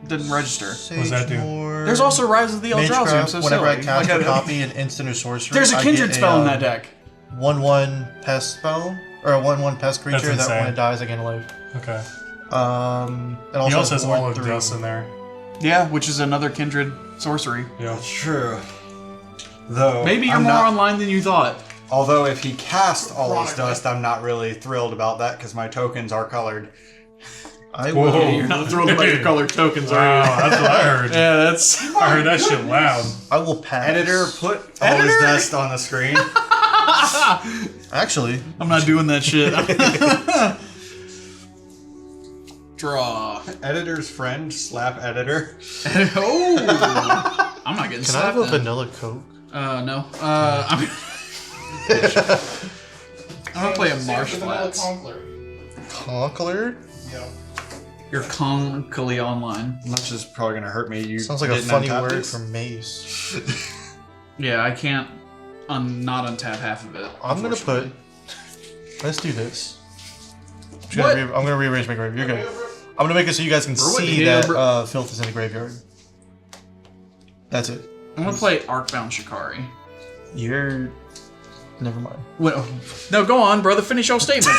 Speaker 1: didn't register.
Speaker 2: does that do?
Speaker 1: There's also Rise of the Eldrazi. I'm so
Speaker 4: Whenever
Speaker 1: silly.
Speaker 4: I cast
Speaker 1: Like,
Speaker 4: a copy, an instant or sorcery.
Speaker 1: there's a
Speaker 4: I
Speaker 1: kindred
Speaker 4: get
Speaker 1: spell in that deck.
Speaker 4: 1/1 pest spell, or a 1/1 pest creature that
Speaker 2: insane.
Speaker 4: when it dies, I gain a life.
Speaker 2: Okay.
Speaker 4: It also
Speaker 2: He also has
Speaker 4: Ward
Speaker 2: all of
Speaker 4: 3.
Speaker 2: Dust in there.
Speaker 1: Yeah, which is another kindred sorcery.
Speaker 2: Yeah.
Speaker 3: That's true. Though
Speaker 1: Maybe you're
Speaker 3: I'm
Speaker 1: more
Speaker 3: not,
Speaker 1: online than you thought.
Speaker 3: Although if he cast all his
Speaker 5: Chronically.
Speaker 3: dust, I'm not really thrilled about that because my tokens are colored.
Speaker 4: I
Speaker 2: Whoa.
Speaker 4: will.
Speaker 1: You're not thrilled about your colored tokens, are you?
Speaker 2: Wow, that's what I heard.
Speaker 1: Yeah, that's.
Speaker 2: I heard that shit loud.
Speaker 4: I will pass.
Speaker 3: Editor, put all his dust on the screen.
Speaker 4: Actually,
Speaker 1: I'm not doing that shit. Draw.
Speaker 3: Editor's friend, slap editor.
Speaker 1: Oh! I'm not getting
Speaker 4: can I have
Speaker 1: slapped
Speaker 4: a
Speaker 1: then.
Speaker 4: vanilla Coke?
Speaker 1: No. I'm gonna play a Marsh Flats.
Speaker 4: Conqueror?
Speaker 5: Yeah.
Speaker 1: You're conkily online.
Speaker 3: Much is probably gonna hurt me. You
Speaker 4: Sounds like a
Speaker 3: didn't
Speaker 4: funny
Speaker 3: untap
Speaker 4: word
Speaker 3: this?
Speaker 4: for mace.
Speaker 1: Yeah, I can't not untap half of it.
Speaker 4: I'm gonna put.
Speaker 1: unfortunately.
Speaker 4: Let's do this.
Speaker 1: What?
Speaker 4: I'm gonna rearrange my grave. You're good. I'm gonna make it so you guys can
Speaker 1: Bro,
Speaker 4: see
Speaker 1: yeah,
Speaker 4: that
Speaker 1: bro.
Speaker 4: filth is in the graveyard. That's it.
Speaker 1: I'm gonna play Arcbound Shikari.
Speaker 4: You're. Never mind.
Speaker 1: Well, no, go on, brother. Finish your statement.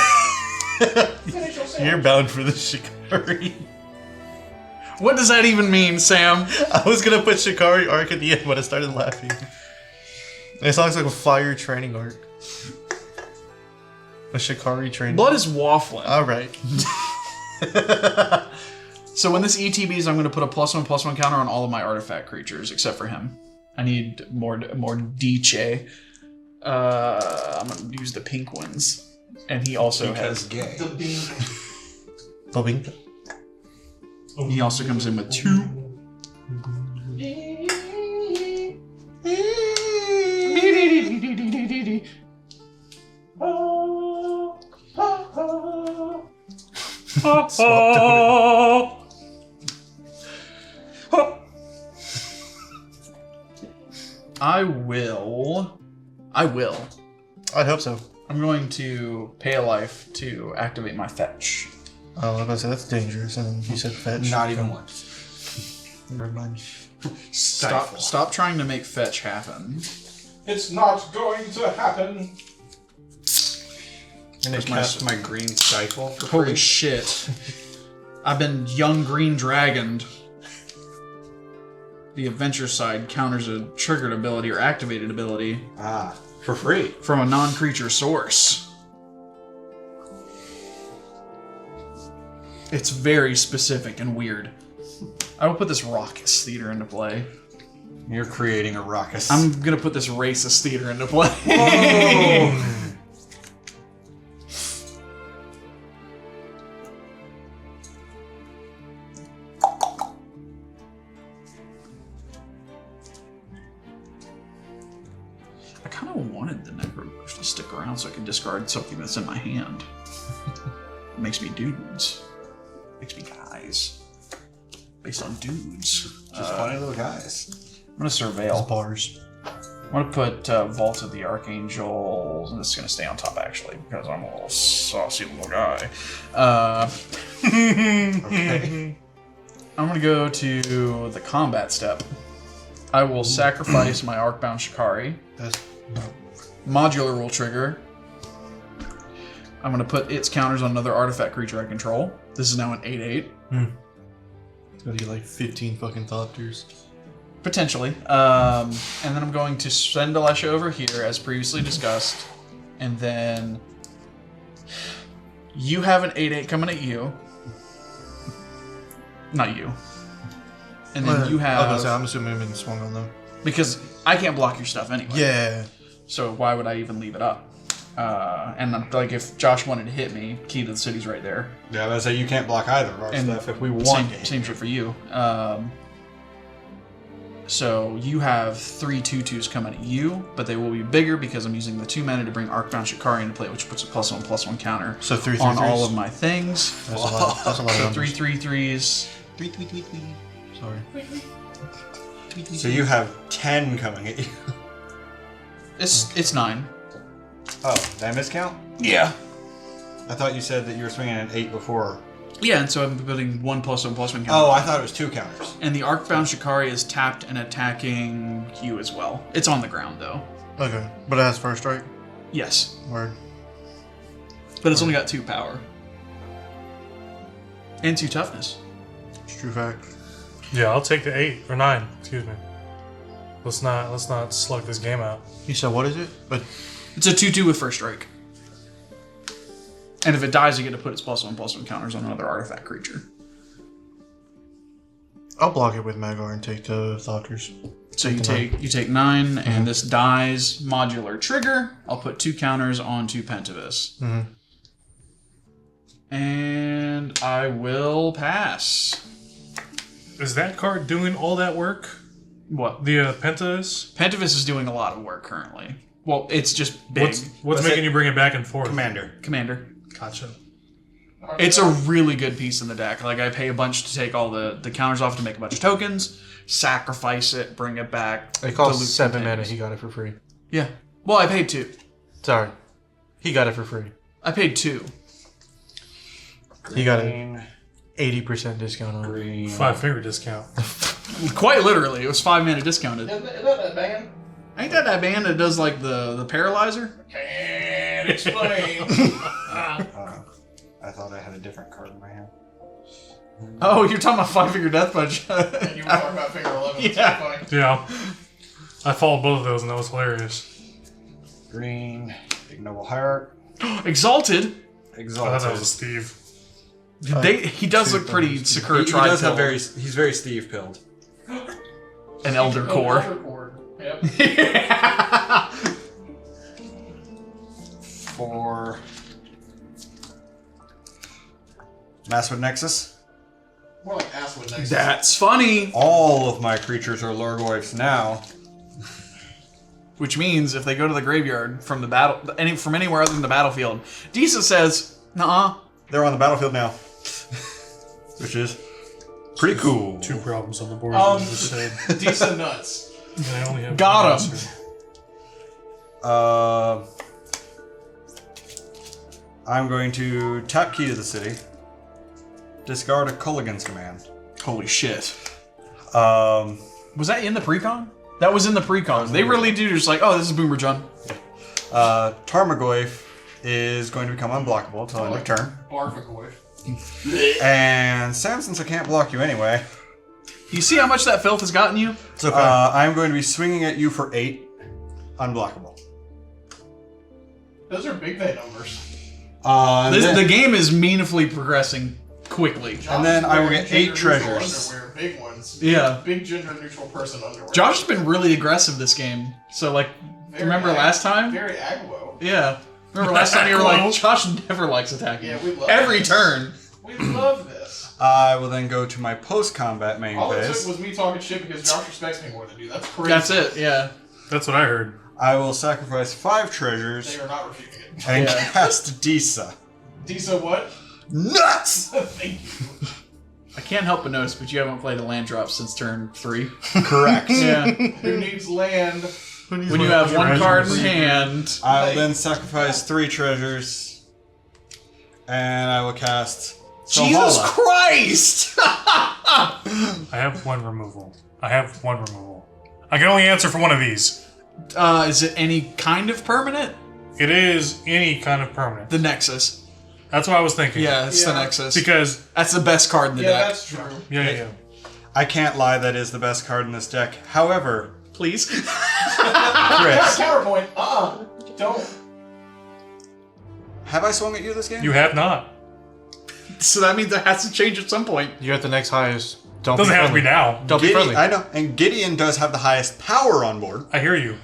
Speaker 4: You're bound for the Shikari.
Speaker 1: What does that even mean, Sam?
Speaker 4: I was gonna put Shikari arc at the end, but I started laughing. It sounds like a fire training arc. A Shikari training.
Speaker 1: Blood is waffling.
Speaker 4: All right.
Speaker 1: So when this ETBs, I'm going to put a +1/+1 counter on all of my artifact creatures, except for him. I need more Diche. I'm going to use the pink ones. And he also
Speaker 3: Because
Speaker 1: has...
Speaker 3: gay.
Speaker 5: The bean.
Speaker 4: Bobinka.
Speaker 1: He also comes in with 2. I will.
Speaker 4: I'd hope so.
Speaker 1: I'm going to pay a life to activate my fetch.
Speaker 4: Oh, I was gonna say that's dangerous, and then you said fetch.
Speaker 3: Not even once.
Speaker 4: Never mind.
Speaker 1: Stop trying to make fetch happen.
Speaker 5: It's not going to happen.
Speaker 3: And I cast my green stifle for
Speaker 1: Holy
Speaker 3: free.
Speaker 1: shit. I've been young green dragoned. The adventure side counters a triggered ability or activated ability
Speaker 3: Ah, for free.
Speaker 1: from a non-creature source. It's very specific and weird. I will put this raucous theater into play.
Speaker 3: You're creating a raucous.
Speaker 1: I'm gonna put this racist theater into play. I kind of wanted the Necroglyph to stick around so I could discard something that's in my hand. It makes me dudes. Makes me guys. Based on dudes.
Speaker 3: Just funny little guys.
Speaker 1: I'm gonna surveil.
Speaker 4: Bars.
Speaker 1: I'm gonna put Vault of the Archangels, and this is gonna stay on top actually because I'm a little saucy little guy.
Speaker 3: Okay.
Speaker 1: I'm gonna go to the combat step. I will sacrifice my Arcbound Shikari.
Speaker 4: That's
Speaker 1: Modular will trigger. I'm gonna put its counters on another artifact creature I control. This is now an 8/8.
Speaker 4: it's gonna get like 15 fucking Thopters.
Speaker 1: Potentially. And then I'm going to send Alesha over here, as previously discussed. And then you have an 8/8 coming at you. Not you. And then you have...
Speaker 4: I'm assuming I'm in swung on them.
Speaker 1: Because I can't block your stuff anyway.
Speaker 4: Yeah.
Speaker 1: So why would I even leave it up? And like if Josh wanted to hit me, Key to the City's right there.
Speaker 3: Yeah, I was gonna say you can't block either of our
Speaker 1: And
Speaker 3: stuff if we want to.
Speaker 1: same shit for you. So you have 3 2/2s coming at you, but they will be bigger because I'm using the 2 mana to bring Arcbound Shikari into play, which puts a +1/+1 counter
Speaker 4: So 3
Speaker 1: on all of my things.
Speaker 4: That's a lot. That's a lot
Speaker 1: So
Speaker 4: of
Speaker 1: 3
Speaker 4: numbers.
Speaker 1: 3/3s.
Speaker 4: Sorry.
Speaker 3: So you have 10 coming at you.
Speaker 1: It's 9.
Speaker 3: Oh, did I miscount?
Speaker 1: Yeah.
Speaker 3: I thought you said that you were swinging an 8 before.
Speaker 1: Yeah, and so I'm putting 1+1/+1 counter.
Speaker 3: Oh, I thought it was 2 counters.
Speaker 1: And the Arcbound Shikari is tapped and attacking you as well. It's on the ground, though.
Speaker 4: Okay, but it has first strike.
Speaker 1: Yes.
Speaker 4: Word.
Speaker 1: But it's only got 2 power. And 2 toughness.
Speaker 4: It's true fact.
Speaker 2: Yeah, I'll take the 8 or 9. Excuse me. Let's not slug this game out.
Speaker 4: You said what is it? But
Speaker 1: It's a 2/2 with first strike. And if it dies, you get to put its +1/+1 counters on another artifact creature.
Speaker 4: I'll block it with Magar and take the Thoughtkers.
Speaker 1: So you take 9, and this dies modular trigger. I'll put 2 counters onto Pentavis. And I will pass.
Speaker 2: Is that card doing all that work?
Speaker 1: What?
Speaker 2: The Pentavis?
Speaker 1: Pentavis is doing a lot of work currently. Well, it's just big.
Speaker 2: What's making you bring it back and forth?
Speaker 1: Commander.
Speaker 2: Gotcha.
Speaker 1: It's a really good piece in the deck. Like, I pay a bunch to take all the counters off to make a bunch of tokens, sacrifice it, bring it back.
Speaker 4: It costs
Speaker 1: dilute
Speaker 4: 7
Speaker 1: some
Speaker 4: mana.
Speaker 1: things.
Speaker 4: He got it for free.
Speaker 1: Yeah. Well, I paid 2.
Speaker 4: Sorry. He got it for free.
Speaker 1: I paid 2.
Speaker 4: He got an 80% discount on it.
Speaker 2: 5-finger discount.
Speaker 1: Quite literally. It was 5 mana discounted.
Speaker 5: Isn't that band?
Speaker 1: Ain't that band that does, like, the paralyzer?
Speaker 5: Can't explain.
Speaker 3: I thought I had a different card in my hand.
Speaker 1: Oh, you're talking about 5-finger death punch.
Speaker 5: And you were talking about finger 11. It's
Speaker 1: Yeah.
Speaker 5: so funny.
Speaker 2: Yeah. I followed both of those and that was hilarious.
Speaker 3: Green, Ignoble Hierarch,
Speaker 1: Exalted.
Speaker 2: I thought that was a
Speaker 3: Exalted.
Speaker 2: Steve.
Speaker 1: He does look pretty Sakura
Speaker 3: He does have
Speaker 1: Tri-Pill.
Speaker 3: he's very Steve pilled.
Speaker 1: An Elder Core.
Speaker 5: Elder Core. Yep.
Speaker 3: For Masswood Nexus.
Speaker 5: More like Asswood Nexus.
Speaker 1: That's funny.
Speaker 3: All of my creatures are Lorgoyfs now.
Speaker 1: Which means if they go to the graveyard from the battle, from anywhere other than the battlefield, Disa says, "Nuh-uh."
Speaker 3: They're on the battlefield now. Which is pretty cool.
Speaker 2: 2 problems on the board. as you just said.
Speaker 5: Decent nuts.
Speaker 2: And I only have
Speaker 1: Got
Speaker 2: one
Speaker 1: 'em.
Speaker 2: answer.
Speaker 3: I'm going to tap key to the city. Discard a Culligan's command.
Speaker 1: Holy shit.
Speaker 3: Um,
Speaker 1: Was that in the precon? That was in the precon. They really do just like, oh, this is Boomer John.
Speaker 3: Tarmogoyf is going to become unblockable until end of turn.
Speaker 5: Barfagoy.
Speaker 3: And Sam, since I can't block you anyway,
Speaker 1: You see how much that filth has gotten you?
Speaker 4: It's okay.
Speaker 3: I'm going to be swinging at you for 8, unblockable.
Speaker 5: Those are big day numbers.
Speaker 1: The game is meaningfully progressing quickly.
Speaker 3: And then I will get 8
Speaker 5: Gender-neutral
Speaker 3: treasures.
Speaker 5: Underwear, big ones.
Speaker 1: Yeah.
Speaker 5: Big gender neutral person underwear.
Speaker 1: Josh has been really aggressive this game. So, like,
Speaker 5: Very
Speaker 1: remember
Speaker 5: ag-
Speaker 1: last time?
Speaker 5: Very aggro.
Speaker 1: Yeah. Remember last time you were like, Josh never likes attacking.
Speaker 5: Yeah, we love
Speaker 1: Every
Speaker 5: this.
Speaker 1: turn.
Speaker 5: We love this.
Speaker 3: I will then go to my post-combat main
Speaker 5: All it took
Speaker 3: phase.
Speaker 5: was me talking shit because Josh respects me more than you. That's crazy.
Speaker 1: That's it, yeah.
Speaker 2: That's what I heard.
Speaker 3: I will sacrifice 5
Speaker 5: They
Speaker 3: treasures
Speaker 5: are not refuting it.
Speaker 3: and
Speaker 1: Yeah.
Speaker 3: cast Disa.
Speaker 5: Disa, what?
Speaker 3: Nuts!
Speaker 5: Thank you.
Speaker 1: I can't help but notice, but you haven't played a land drop since turn 3.
Speaker 3: Correct.
Speaker 1: Yeah.
Speaker 5: Who needs land?
Speaker 1: When you have one card in hand.
Speaker 3: I will then sacrifice 3 treasures, and I will cast
Speaker 1: Jesus
Speaker 3: Sohala.
Speaker 1: Christ!
Speaker 2: I have 1 removal. I can only answer for one of these.
Speaker 1: Is it any kind of permanent?
Speaker 2: It is any kind of permanent.
Speaker 1: The Nexus.
Speaker 2: That's what I was thinking.
Speaker 1: Yeah, it's the
Speaker 5: Yeah.
Speaker 1: Nexus.
Speaker 2: Because,
Speaker 1: That's the best card in the
Speaker 5: Yeah,
Speaker 1: deck.
Speaker 5: that's true.
Speaker 2: yeah.
Speaker 3: I can't lie, that is the best card in this deck. However,
Speaker 1: Please.
Speaker 3: Chris,
Speaker 5: Counterpoint. Don't.
Speaker 3: have I swung at you this game?
Speaker 2: You have not.
Speaker 1: So that means it has to change at some point.
Speaker 4: You're at the next highest. Don't
Speaker 2: Doesn't
Speaker 4: be
Speaker 2: have to be
Speaker 4: friendly.
Speaker 2: now.
Speaker 4: Don't be friendly.
Speaker 3: I know, and Gideon does have the highest power on board,
Speaker 2: I hear you.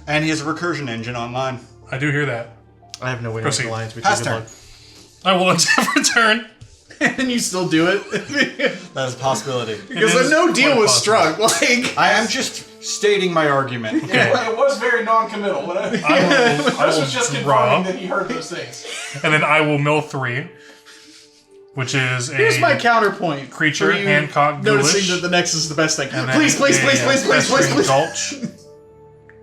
Speaker 3: and he has a recursion engine online.
Speaker 2: I do hear that.
Speaker 4: I have no winning
Speaker 2: Proceed.
Speaker 4: alliance between
Speaker 3: Pass
Speaker 4: good
Speaker 3: turn.
Speaker 4: luck.
Speaker 2: I will attempt return.
Speaker 1: And you still do it.
Speaker 3: That is a possibility.
Speaker 1: Because
Speaker 2: It is
Speaker 1: no deal
Speaker 2: quite
Speaker 1: was
Speaker 2: possible.
Speaker 1: struck. Like,
Speaker 3: I am just stating my argument.
Speaker 5: It was very non-committal. But I
Speaker 2: I
Speaker 5: this was just
Speaker 2: will
Speaker 5: confirming
Speaker 2: draw,
Speaker 5: that he heard those things.
Speaker 2: and then I will mill 3, which is
Speaker 1: here's
Speaker 2: a
Speaker 1: my counterpoint.
Speaker 2: creature,
Speaker 1: for you
Speaker 2: Hancock,
Speaker 1: noticing
Speaker 2: Ghoulish,
Speaker 1: that the Nexus is the best thing.
Speaker 2: and then
Speaker 1: Please, please,
Speaker 2: a
Speaker 1: please, please, please, please,
Speaker 2: Festering
Speaker 1: please.
Speaker 2: Gulch,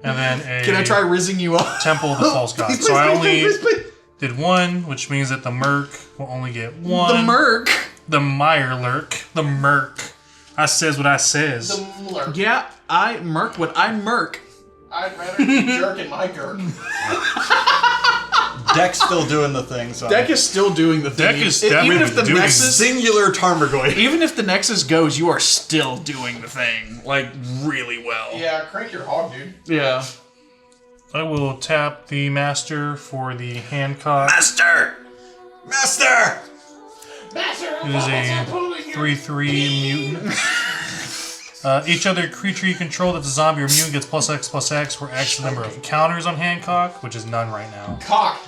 Speaker 2: and then a
Speaker 1: Can I try rizzing you up?
Speaker 2: Temple of the False God.
Speaker 1: Please,
Speaker 2: So I
Speaker 1: please,
Speaker 2: only
Speaker 1: please, please, please.
Speaker 2: did 1, which means that the Merc will only get 1.
Speaker 1: The Merc?
Speaker 2: The Mirelurk. The Merc. I says what I says.
Speaker 5: The lurk.
Speaker 1: Yeah, I Merc what I Merc.
Speaker 5: I'd rather be jerking my gurk.
Speaker 3: Deck's still doing the thing, so.
Speaker 1: Deck is still doing the thing.
Speaker 2: Deck is
Speaker 1: Even
Speaker 2: definitely
Speaker 1: if the
Speaker 2: doing
Speaker 1: Nexus,
Speaker 3: Singular Tarmogoyf.
Speaker 1: even if the Nexus goes, you are still doing the thing like really well.
Speaker 5: Yeah, crank your hog, dude.
Speaker 1: Yeah.
Speaker 2: I will tap the Master for the Hancock.
Speaker 3: Master! Master!
Speaker 2: It is a 3/3 mutant. Each other creature you control that's a zombie or mutant gets +X/+X, where X is the number of counters on Hancock, which is none right now.
Speaker 5: Cock.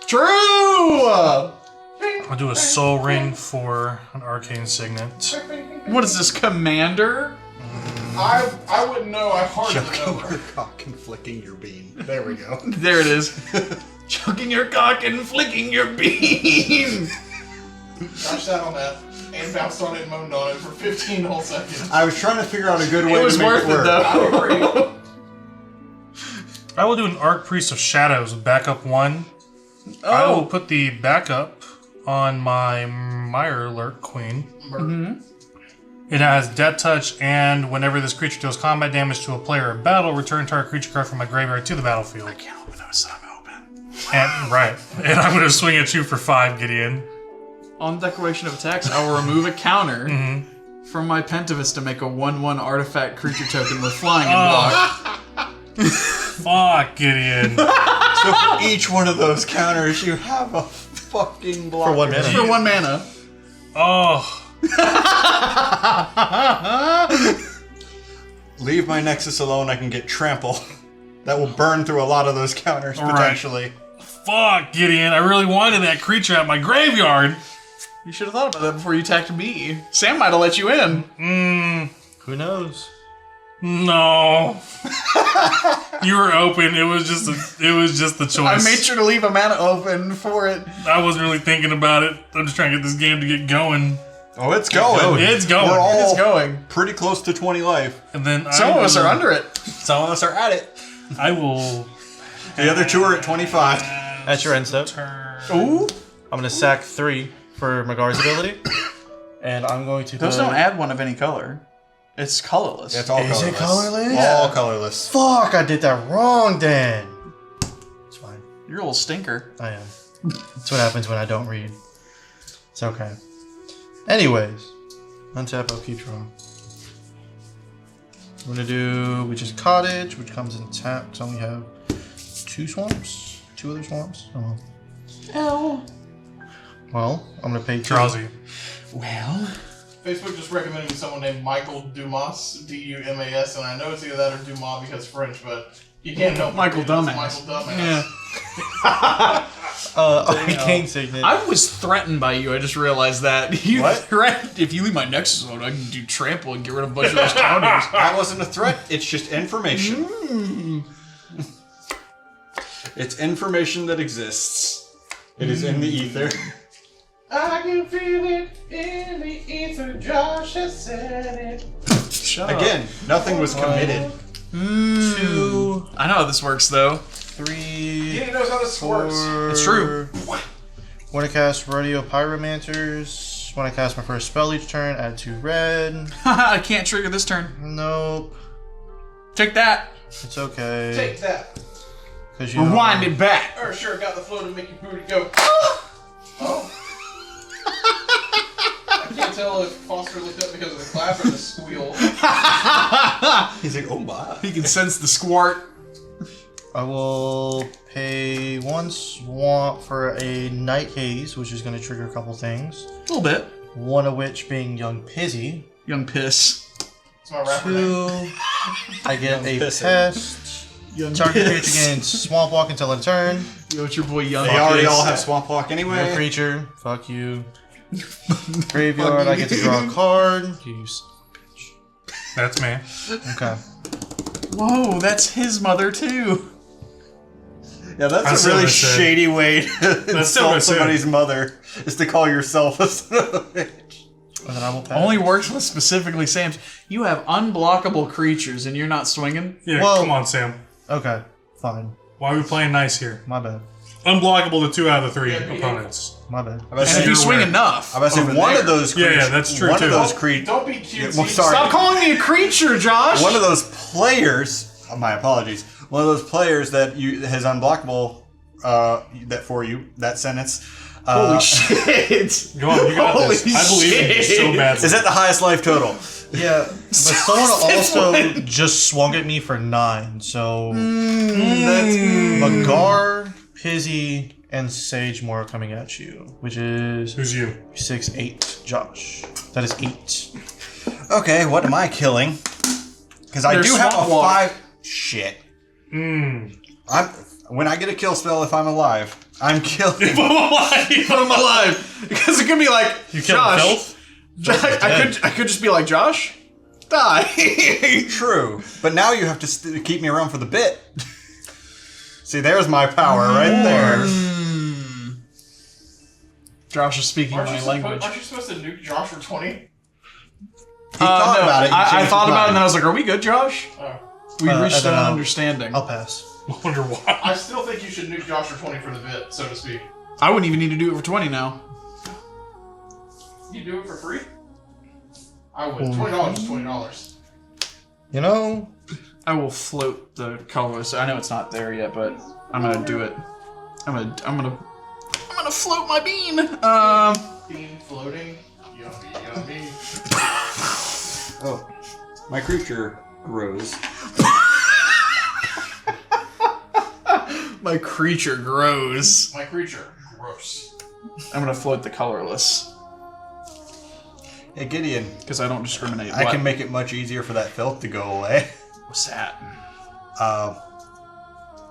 Speaker 1: True!
Speaker 2: I'll do a Soul Ring for an Arcane Signet.
Speaker 1: What is this, Commander?
Speaker 5: I wouldn't know. I hardly
Speaker 3: Choking
Speaker 5: know.
Speaker 3: your cock and flicking your bean. There we go.
Speaker 1: There it is. Chucking your cock and flicking your bean.
Speaker 5: Josh sat on that and bounced on it and moaned on it for 15 whole seconds.
Speaker 3: I was trying to figure out a good way
Speaker 1: It was
Speaker 3: to make
Speaker 1: worth
Speaker 3: it
Speaker 1: it
Speaker 3: work.
Speaker 1: though.
Speaker 5: I agree.
Speaker 2: I will do an Archpriest of Shadows with backup 1. I will put the backup on my Mirelurk Queen. It has Death Touch, and whenever this creature deals combat damage to a player in battle, return target creature card from my graveyard to the battlefield.
Speaker 1: I can't open those, so I'm open.
Speaker 2: And, right. And I'm going to swing at you for 5, Gideon.
Speaker 1: On declaration of attacks, I will remove a counter from my Pentivus to make a 1/1 artifact creature token with flying and block.
Speaker 2: Fuck, Gideon.
Speaker 3: So for each one of those counters, you have a fucking block.
Speaker 4: For 1 minute.
Speaker 1: For 1 mana.
Speaker 2: Oh.
Speaker 3: Leave my Nexus alone, I can get Trample. That will burn through a lot of those counters,
Speaker 2: All right.
Speaker 3: potentially.
Speaker 2: Fuck, Gideon. I really wanted that creature at my graveyard.
Speaker 1: You should have thought about that before you attacked me. Sam might have let you in.
Speaker 4: Who knows?
Speaker 2: No. You were open. It was just the choice.
Speaker 1: I made sure to leave a mana open for it.
Speaker 2: I wasn't really thinking about it. I'm just trying to get this game to get going.
Speaker 3: Oh, it's going.
Speaker 2: It's going.
Speaker 3: We're all
Speaker 1: It's going.
Speaker 3: pretty close to 20 life.
Speaker 2: And then
Speaker 1: Some of us are under it.
Speaker 3: Some of us are at it.
Speaker 2: I will
Speaker 3: The other 2 are at 25.
Speaker 4: That's your end step.
Speaker 2: turn.
Speaker 1: Ooh.
Speaker 4: I'm going to sack 3 for Magar's ability. And I'm going to
Speaker 1: Those
Speaker 4: put...
Speaker 1: don't add one of any color. It's colorless.
Speaker 3: It's all
Speaker 4: Is
Speaker 3: colorless.
Speaker 4: it colorless?
Speaker 3: All colorless.
Speaker 4: Fuck, I did that wrong then. It's fine.
Speaker 1: You're a little stinker.
Speaker 4: I am. That's what happens when I don't read. It's okay. Anyways, untap, I'll keep drawing. I'm gonna do, which is Cottage, which comes in tap, so I only have 2 swamps? 2 other swamps? Oh.
Speaker 1: L.
Speaker 4: Well, I'm gonna pay 2.
Speaker 2: Drowsy.
Speaker 1: Well.
Speaker 5: Facebook just recommended me someone named Michael Dumas, D-U-M-A-S, and I know it's either that or Dumas because French, but you can't help
Speaker 1: Michael
Speaker 5: it. It's
Speaker 1: Dumbass.
Speaker 5: Michael Dumbass.
Speaker 1: Yeah.
Speaker 4: Arcane Signet.
Speaker 1: I was threatened by you. I just realized that. You
Speaker 3: What?
Speaker 1: threatened. If you leave my Nexus alone, I can do trample and get rid of a bunch of those counters.
Speaker 3: That wasn't a threat. It's just information. It's information that exists. It is in the ether.
Speaker 5: I can feel it in the ether. Josh has said it.
Speaker 1: Shut up.
Speaker 3: Again, nothing was committed.
Speaker 4: 2,
Speaker 1: I know how this works, though.
Speaker 4: 3,
Speaker 5: He knows how to squirt.
Speaker 4: 4.
Speaker 1: It's true.
Speaker 4: Want to cast Radio Pyromancers. Want to cast my first spell each turn, add 2 red.
Speaker 1: I can't trigger this turn.
Speaker 4: Nope.
Speaker 1: Take that.
Speaker 4: It's okay.
Speaker 5: Take that.
Speaker 4: Because you
Speaker 1: Rewind it back.
Speaker 5: Er, sure, got the flow to make your booty go. Oh. I can't tell if Foster looked up because of the clap or the squeal.
Speaker 3: He's like, oh my.
Speaker 1: He can sense the squart.
Speaker 4: I will pay 1 swamp for a Night Haze, which is going to trigger a couple things.
Speaker 1: A little bit.
Speaker 4: One of which being Young Pizzy.
Speaker 1: Young piss.
Speaker 5: It's my rapper name.
Speaker 4: 2, I get a
Speaker 3: Pissin'.
Speaker 4: Pest.
Speaker 1: Young
Speaker 4: Target creature
Speaker 1: piss.
Speaker 4: gains Swamp Walk until end of turn.
Speaker 1: Yo, it's your boy Young
Speaker 3: They already
Speaker 1: Piss.
Speaker 3: all have Swamp Walk
Speaker 4: No
Speaker 3: anyway.
Speaker 4: creature. Fuck you. Graveyard, I get to draw a card. You son of a bitch.
Speaker 2: That's me.
Speaker 4: Okay.
Speaker 1: Whoa, that's his mother, too.
Speaker 3: Yeah, that's
Speaker 2: That's
Speaker 3: a really
Speaker 2: what I said.
Speaker 3: shady way to
Speaker 2: what I
Speaker 3: insult
Speaker 2: said.
Speaker 3: somebody's mother, is to call yourself a son of a bitch.
Speaker 4: And then I will pass.
Speaker 1: Only works with specifically Sam's. You have unblockable creatures and you're not swinging?
Speaker 2: Yeah,
Speaker 4: Well-
Speaker 2: come on, Sam.
Speaker 4: Okay, fine.
Speaker 2: Why are we playing nice here?
Speaker 4: My bad.
Speaker 2: Unblockable to 2 out of the 3
Speaker 5: Yeah,
Speaker 2: opponents.
Speaker 4: My bad.
Speaker 1: And if you swing enough,
Speaker 3: I'm about to say
Speaker 1: over
Speaker 3: one
Speaker 1: there.
Speaker 3: of those creatures.
Speaker 2: Yeah, that's true,
Speaker 3: One
Speaker 2: too.
Speaker 3: of those creatures.
Speaker 5: Don't be cute.
Speaker 3: Well, sorry.
Speaker 1: Stop calling me a creature, Josh.
Speaker 3: One of those players. My apologies. One of those players that has unblockable. That for you. That sentence.
Speaker 1: Holy shit!
Speaker 2: Go on, you got
Speaker 1: Holy
Speaker 2: this. I believe in you so
Speaker 1: shit.
Speaker 2: badly.
Speaker 3: Is that the highest life total?
Speaker 4: Yeah, but someone also just swung at me for 9. So
Speaker 3: That's
Speaker 4: Magar, Pizzy, and Sagemore are coming at you, which is
Speaker 2: Who's you?
Speaker 4: 6, 8. Josh, that is 8.
Speaker 3: okay. What am I killing? Because I
Speaker 1: There's
Speaker 3: do have a
Speaker 1: Swamp Walk.
Speaker 3: 5. Shit. When I get a kill spell, if I'm alive, I'm killing.
Speaker 1: Put him alive because it could be like
Speaker 2: You killed
Speaker 1: Josh.
Speaker 2: Filth?
Speaker 1: I could just be like Josh, die.
Speaker 3: True, but now you have to keep me around for the bit. See, there's my power right there.
Speaker 1: Josh is speaking
Speaker 5: Aren't you,
Speaker 1: my language.
Speaker 5: aren't you supposed to nuke Josh for 20?
Speaker 3: He thought
Speaker 1: no,
Speaker 3: about it.
Speaker 1: I thought about it, and then I was like, "Are we good, Josh?
Speaker 5: Oh.
Speaker 1: We reached
Speaker 4: and then
Speaker 1: an
Speaker 4: I'll-
Speaker 1: understanding."
Speaker 4: I'll pass.
Speaker 2: I wonder why.
Speaker 5: I still think you should nuke Josh for 20 for the bit, so to speak.
Speaker 1: I wouldn't even need to do it for 20 now.
Speaker 5: You do it for free? I would. $20 is $20.
Speaker 4: You know,
Speaker 1: I will float the colorless. I know it's not there yet, but I'm gonna do it. I'm gonna float my bean.
Speaker 5: Bean floating. Yummy, yummy.
Speaker 3: Oh, my creature grows.
Speaker 1: My creature grows.
Speaker 5: My creature. Gross.
Speaker 1: I'm gonna float the colorless
Speaker 3: Hey Gideon,
Speaker 1: because I don't discriminate.
Speaker 3: I
Speaker 1: What?
Speaker 3: can make it much easier for that filth to go away.
Speaker 1: What's that?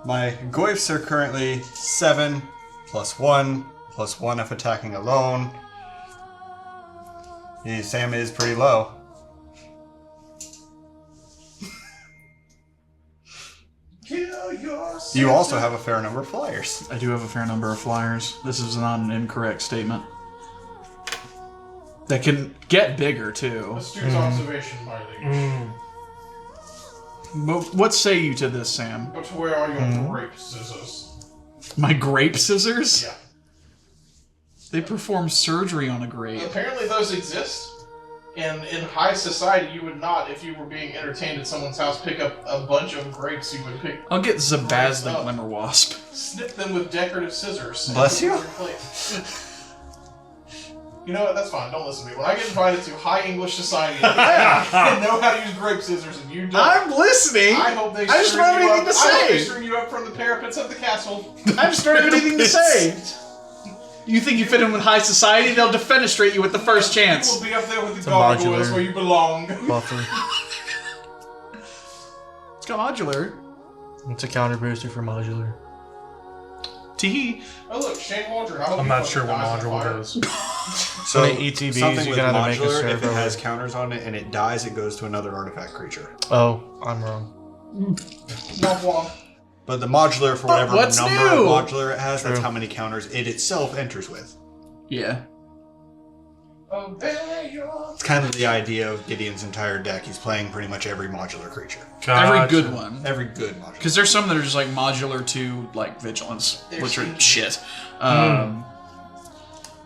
Speaker 3: My goyfs are currently 7 +1 if attacking alone. Yeah, Sam is pretty low.
Speaker 5: Kill yourself.
Speaker 3: You also have a fair number of flyers.
Speaker 1: I do have a fair number of flyers. This is not an incorrect statement. That can get bigger too.
Speaker 5: Astute observation, my liege.
Speaker 1: But what say you to this, Sam?
Speaker 5: But where are your grape scissors?
Speaker 1: My grape scissors?
Speaker 5: Yeah.
Speaker 1: They perform surgery on a grape.
Speaker 5: Apparently those exist. And in high society, you would not, if you were being entertained at someone's house, pick up a bunch of grapes. You would pick,
Speaker 1: I'll get Zabaz the
Speaker 5: Oh.
Speaker 1: Glimmerwasp.
Speaker 5: snip them with decorative scissors. and
Speaker 3: Bless
Speaker 5: put them
Speaker 3: you.
Speaker 5: on your plate. You know what? That's fine. Don't listen to me. When I get invited to high English society, and know how to use grape scissors, and you don't.
Speaker 1: I'm listening!
Speaker 5: I hope they
Speaker 1: I just
Speaker 5: string
Speaker 1: don't have
Speaker 5: you
Speaker 1: anything
Speaker 5: up.
Speaker 1: to
Speaker 5: I hope
Speaker 1: say.
Speaker 5: they string you up from the parapets of the castle.
Speaker 1: I just don't have anything to say! You think you fit in with high society? They'll defenestrate you with the first
Speaker 5: You
Speaker 1: chance.
Speaker 5: will be up there with the
Speaker 4: a
Speaker 5: gargoyles
Speaker 4: modular.
Speaker 5: where you belong.
Speaker 4: Buffer.
Speaker 1: It's got modular.
Speaker 4: It's a counter booster for modular.
Speaker 1: Tee.
Speaker 5: Oh look, Shane Waldron. I hope
Speaker 2: I'm
Speaker 5: he
Speaker 2: not
Speaker 5: fucking
Speaker 2: sure what
Speaker 5: dies on
Speaker 2: module
Speaker 5: fire.
Speaker 2: it is.
Speaker 3: So
Speaker 4: many ETBs,
Speaker 3: something
Speaker 4: you
Speaker 3: with
Speaker 4: can either make a
Speaker 3: modular, if it
Speaker 4: server
Speaker 3: has
Speaker 4: or-
Speaker 3: counters on it and it dies, it goes to another artifact creature.
Speaker 4: Oh, I'm wrong.
Speaker 5: Womp womp.
Speaker 3: But the modular, for whatever
Speaker 1: what's
Speaker 3: number
Speaker 1: new?
Speaker 3: of modular it has, that's
Speaker 4: True.
Speaker 3: how many counters it itself enters with.
Speaker 1: Yeah.
Speaker 5: Obey your...
Speaker 3: It's kind of the idea of Gideon's entire deck. He's playing pretty much every modular creature.
Speaker 1: Every good one.
Speaker 3: Every good modular.
Speaker 1: Because there's some that are just like modular to like vigilance,
Speaker 5: They're
Speaker 1: which are
Speaker 5: sneaky.
Speaker 1: shit.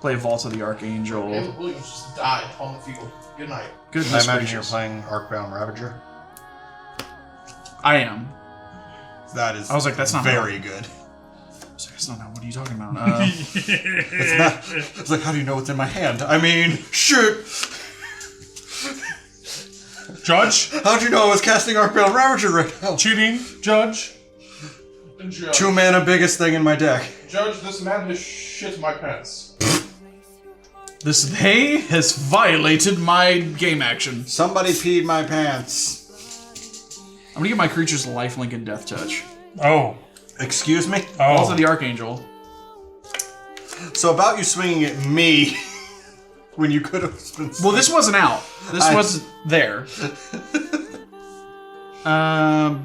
Speaker 1: Play Vault of the Archangel.
Speaker 5: Caleb Williams just died on the field. Good night.
Speaker 3: I
Speaker 1: Goodness
Speaker 3: imagine you're
Speaker 1: gracious.
Speaker 3: playing Arcbound Ravager.
Speaker 1: I am.
Speaker 3: That is
Speaker 1: I was like, that's not
Speaker 3: very good.
Speaker 1: I was like, that's not what are you talking about?
Speaker 3: It's not. It's like, how do you know what's in my hand? I mean, shit.
Speaker 2: Judge?
Speaker 3: How'd you know I was casting Arcbound Ravager right now?
Speaker 2: Cheating? Judge?
Speaker 5: Judge,
Speaker 3: 2 mana, biggest thing in my deck.
Speaker 5: Judge, this man has shit my pants.
Speaker 1: This they has violated my game action.
Speaker 3: Somebody peed my pants.
Speaker 1: I'm gonna give my creatures lifelink and death touch.
Speaker 2: Oh.
Speaker 3: Excuse me?
Speaker 1: Vault
Speaker 2: Oh.
Speaker 1: of the Archangel.
Speaker 3: So about you swinging at me when you could have been.
Speaker 1: Well, this wasn't out. This was there.
Speaker 2: Oh.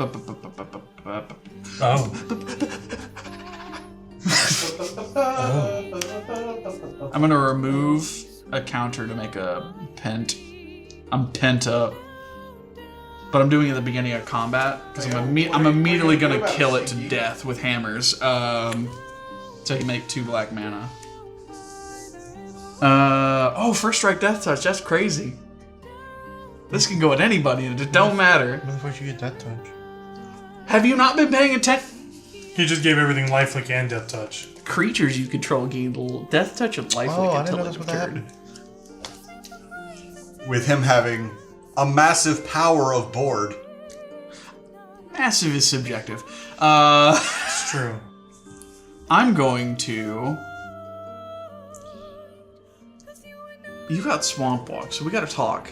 Speaker 1: I'm gonna remove a counter to make a pent. I'm pent up. But I'm doing it at the beginning of combat because I'm immediately gonna kill it to death with hammers. So you make 2 black mana. First strike death touch. That's crazy. This can go at anybody, and it don't matter.
Speaker 4: Where the fuck did you get that touch?
Speaker 1: Have you not been paying attention?
Speaker 2: He just gave everything lifelink and death touch.
Speaker 1: Creatures you control gain death touch and lifelink
Speaker 4: Oh, I didn't
Speaker 1: until
Speaker 4: know
Speaker 1: it's
Speaker 4: that's what that
Speaker 1: returned.
Speaker 4: happened.
Speaker 3: With him having a massive power of board.
Speaker 1: Massive is subjective.
Speaker 2: It's true.
Speaker 1: I'm going to... You got Swamp Walk, so we gotta talk.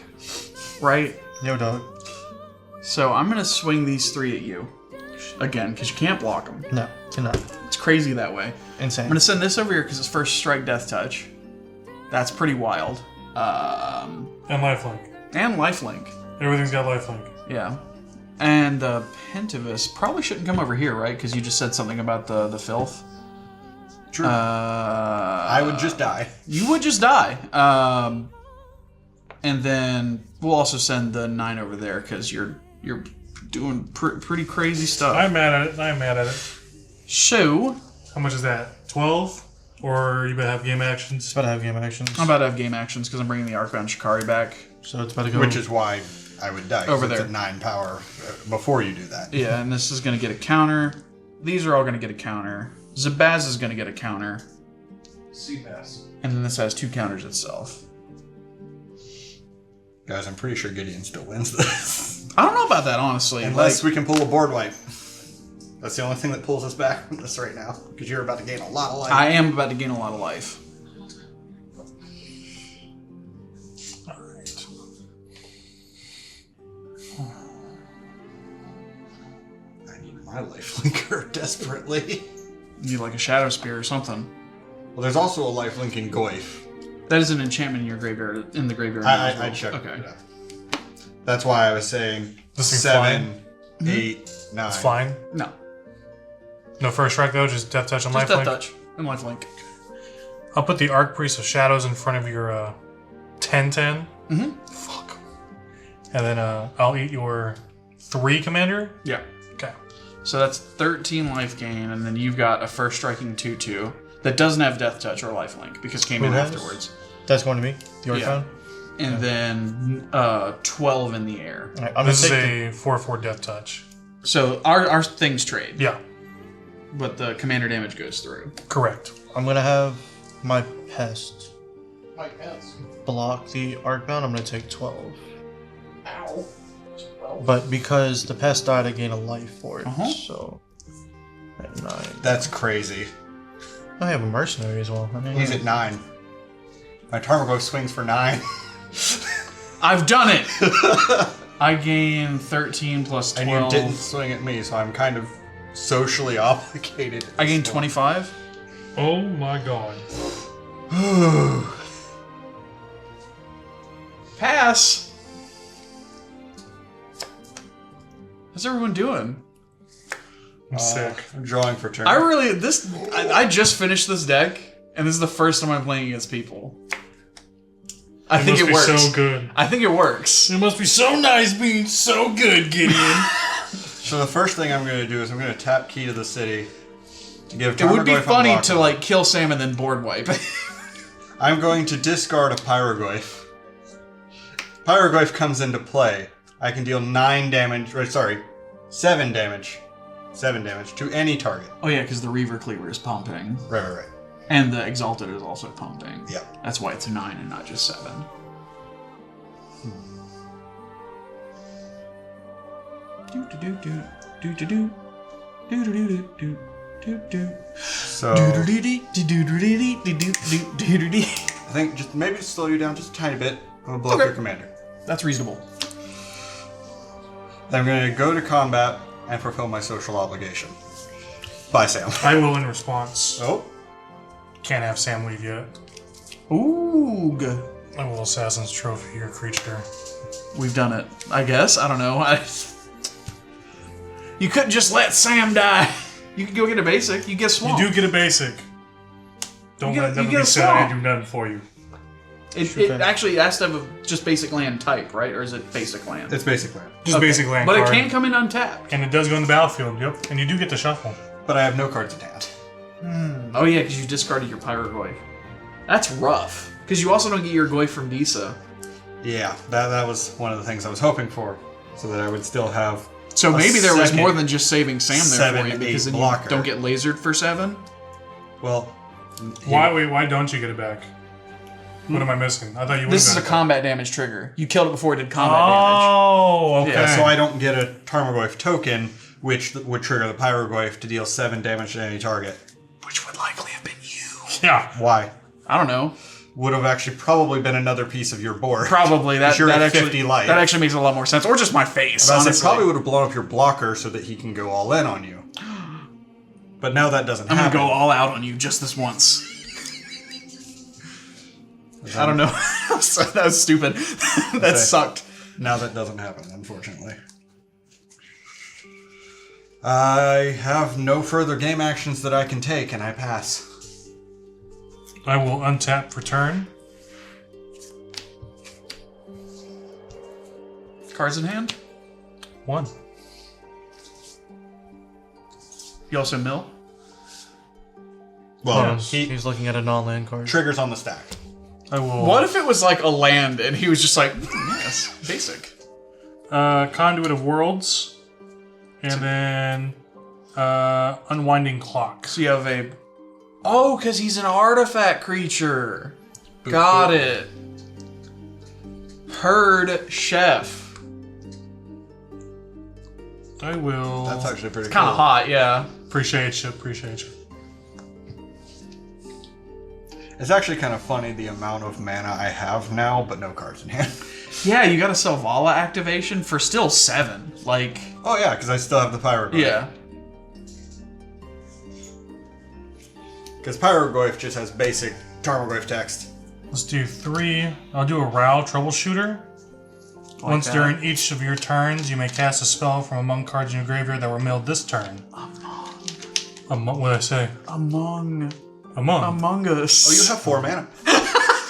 Speaker 1: Right?
Speaker 4: Yo, dog.
Speaker 1: So I'm gonna swing these 3 at you. Again, because you can't block them.
Speaker 4: No, cannot.
Speaker 1: It's crazy that way.
Speaker 4: Insane.
Speaker 1: I'm gonna send this over here because it's first strike death touch. That's pretty wild.
Speaker 2: And lifelink.
Speaker 1: And lifelink.
Speaker 2: Everything's got lifelink.
Speaker 1: Yeah. And the Pentavus probably shouldn't come over here, right? Because you just said something about the filth.
Speaker 3: True. I would just die.
Speaker 1: You would just die. And then we'll also send the 9 over there because you're doing pretty crazy stuff.
Speaker 2: I'm mad at it.
Speaker 1: So
Speaker 2: How much is that? 12? Or you better have game actions?
Speaker 4: It's about to have game actions.
Speaker 1: I'm about to have game actions because I'm bringing the Arcbound Shikari back.
Speaker 4: So it's about to go.
Speaker 3: Which is why I would die. 'cause
Speaker 1: Over
Speaker 3: it's
Speaker 1: there.
Speaker 3: at 9 power before you do that.
Speaker 1: Yeah, and this is going to get a counter. These are all going to get a counter. Zabaz is going to get a counter.
Speaker 5: Seabass.
Speaker 1: And then this has 2 counters itself.
Speaker 3: Guys, I'm pretty sure Gideon still wins this.
Speaker 1: I don't know about that, honestly.
Speaker 3: Unless we can pull a board wipe. That's the only thing that pulls us back from this right now. Because you're about to gain a lot of life.
Speaker 1: I am about to gain a lot of life.
Speaker 2: Alright.
Speaker 3: I need my life linker desperately.
Speaker 1: You need like a Shadow Spear or something.
Speaker 3: Well, there's also a life link in Goyf.
Speaker 1: That is an enchantment in your graveyard, in the graveyard.
Speaker 3: I checked
Speaker 1: Okay.
Speaker 3: it out. That's why I was saying
Speaker 2: This thing's
Speaker 3: 7, 8, 9.
Speaker 2: It's fine.
Speaker 1: No.
Speaker 2: No first strike though, just death touch and
Speaker 1: Just
Speaker 2: lifelink.
Speaker 1: Death Touch and lifelink.
Speaker 2: I'll put the Arc Priest of Shadows in front of your 10-10.
Speaker 1: Mm-hmm.
Speaker 2: Fuck. And then I'll eat your 3 commander.
Speaker 1: Yeah.
Speaker 2: Okay.
Speaker 1: So that's 13 life gain, and then you've got a first striking 2/2 that doesn't have Death Touch or lifelink because it came in
Speaker 4: Who has?
Speaker 1: afterwards.
Speaker 4: That's going to me. The
Speaker 1: Yeah.
Speaker 4: Archon.
Speaker 1: And then 12 in the air.
Speaker 4: All right, I'm
Speaker 2: This is
Speaker 4: gonna
Speaker 2: a
Speaker 4: take
Speaker 2: 4/4 death touch.
Speaker 1: So our things trade,
Speaker 2: Yeah,
Speaker 1: but the commander damage goes through.
Speaker 2: correct.
Speaker 4: I'm gonna have my pest
Speaker 5: Mike Pence.
Speaker 4: block the Arcbound. I'm gonna take 12.
Speaker 5: Ow. Well,
Speaker 4: But because the pest died, I gain a life for it.
Speaker 1: Uh-huh.
Speaker 4: So at 9.
Speaker 3: That's crazy.
Speaker 4: I have a mercenary as well. I mean,
Speaker 3: He's at 9. My Tarmogoyf swings for 9.
Speaker 1: I've done it! I gain 13 plus 12.
Speaker 3: And you didn't swing at me, so I'm kind of socially obligated.
Speaker 1: I gain 25.
Speaker 2: Oh my god.
Speaker 1: Pass! How's everyone doing?
Speaker 2: I'm sick.
Speaker 3: I'm drawing for turn.
Speaker 1: I just finished this deck, and this is the first time I'm playing against people. I think it
Speaker 2: must be
Speaker 1: works.
Speaker 2: so good.
Speaker 1: I think it works.
Speaker 2: It must be so nice being so good, Gideon.
Speaker 3: So the first thing I'm going to do is I'm going to tap key to the city to give
Speaker 1: It would be
Speaker 3: Tarmogoyf
Speaker 1: funny
Speaker 3: unblockable.
Speaker 1: to like kill Sam and then board wipe.
Speaker 3: I'm going to discard a Pyrogoyf. Pyrogoyf comes into play. I can deal 7 damage. 7 damage to any target.
Speaker 1: Oh yeah, because the Reaver Cleaver is pumping.
Speaker 3: Right.
Speaker 1: And the Exalted is also pumping.
Speaker 3: Yeah.
Speaker 1: That's why it's 9 and not just 7.
Speaker 3: So I think just maybe slow you down just a tiny bit. I'm going to blow up your commander.
Speaker 1: That's reasonable.
Speaker 3: Then I'm going to go to combat and fulfill my social obligation. Bye, Sam.
Speaker 2: I will in response.
Speaker 3: Oh.
Speaker 2: Can't have Sam leave yet.
Speaker 1: Ooh, good.
Speaker 2: I will Assassin's Trophy your creature.
Speaker 1: We've done it. I guess. I don't know. You couldn't just let Sam die. You could go get a basic. You get swamp.
Speaker 2: You do get a basic. Don't
Speaker 1: You
Speaker 2: let
Speaker 1: get- you
Speaker 2: them
Speaker 1: get
Speaker 2: be
Speaker 1: a
Speaker 2: said I
Speaker 1: swamp.
Speaker 2: do nothing for you.
Speaker 1: It actually has to have a just basic land type, right? Or is it basic land?
Speaker 3: It's basic land.
Speaker 2: Just
Speaker 1: Okay.
Speaker 2: basic land
Speaker 1: But
Speaker 2: card.
Speaker 1: it can come in untapped.
Speaker 2: And it does go in the battlefield, yep. And you do get to shuffle.
Speaker 3: But I have no cards in hand.
Speaker 1: Oh yeah, because you discarded your Pyrogoyf. That's rough. Because you also don't get your Goyf from Disa.
Speaker 3: Yeah, that was one of the things I was hoping for, so that I would still have.
Speaker 1: So maybe there was
Speaker 3: second
Speaker 1: more than just saving Sam there for
Speaker 3: 7,
Speaker 1: you, because
Speaker 3: 8
Speaker 1: then
Speaker 3: blocker.
Speaker 1: you don't get lasered for 7.
Speaker 3: Well,
Speaker 2: Why don't you get it back? What am I missing? I thought you would.
Speaker 1: This is a combat damage trigger. You killed it before it did combat damage.
Speaker 2: Oh, okay.
Speaker 1: Yeah,
Speaker 3: so I don't get a Tarmogoyf token, which would trigger the Pyrogoyf to deal 7 damage to any target.
Speaker 1: Which would likely have been you.
Speaker 2: Yeah.
Speaker 3: Why?
Speaker 1: I don't know.
Speaker 3: Would have actually probably been another piece of your board.
Speaker 1: Probably. That,
Speaker 3: You're
Speaker 1: that,
Speaker 3: at
Speaker 1: actually,
Speaker 3: 50 life.
Speaker 1: that actually makes a lot more sense. Or just my face,
Speaker 3: But I said
Speaker 1: honestly.
Speaker 3: probably would have blown up your blocker so that he can go all in on you. But now that doesn't
Speaker 1: I'm
Speaker 3: happen.
Speaker 1: going to go all out on you just this once. I don't know. That was stupid. That sucked.
Speaker 3: Now that doesn't happen, unfortunately. I have no further game actions that I can take, and I pass.
Speaker 2: I will untap for turn.
Speaker 1: Cards in hand.
Speaker 2: 1.
Speaker 1: You also mill.
Speaker 3: Well,
Speaker 2: Yes.
Speaker 3: he
Speaker 4: He's looking at a non-land card.
Speaker 3: triggers on the stack.
Speaker 2: I will.
Speaker 1: What if it was like a land and he was just like, yes, basic.
Speaker 2: Conduit of Worlds, and then Unwinding Clock.
Speaker 1: So you have a... Oh, because he's an artifact creature. Got it. Herd Chef.
Speaker 2: I will.
Speaker 3: That's actually pretty
Speaker 1: Kind
Speaker 3: cool.
Speaker 1: of hot, yeah.
Speaker 2: Appreciate you.
Speaker 3: It's actually kind of funny the amount of mana I have now, but no cards in hand.
Speaker 1: Yeah, you got a Selvala activation for still 7. Like,
Speaker 3: Oh yeah, because I still have the Pyrogoyf.
Speaker 1: yeah.
Speaker 3: Because Pyrogoyf just has basic Tarmogoyf text.
Speaker 2: Let's do 3. I'll do a Row Troubleshooter. Once
Speaker 1: that.
Speaker 2: during each of your turns, you may cast a spell from among cards in your graveyard that were milled this turn. Among. What did I say?
Speaker 1: Among Us.
Speaker 3: Oh, you have 4 mana.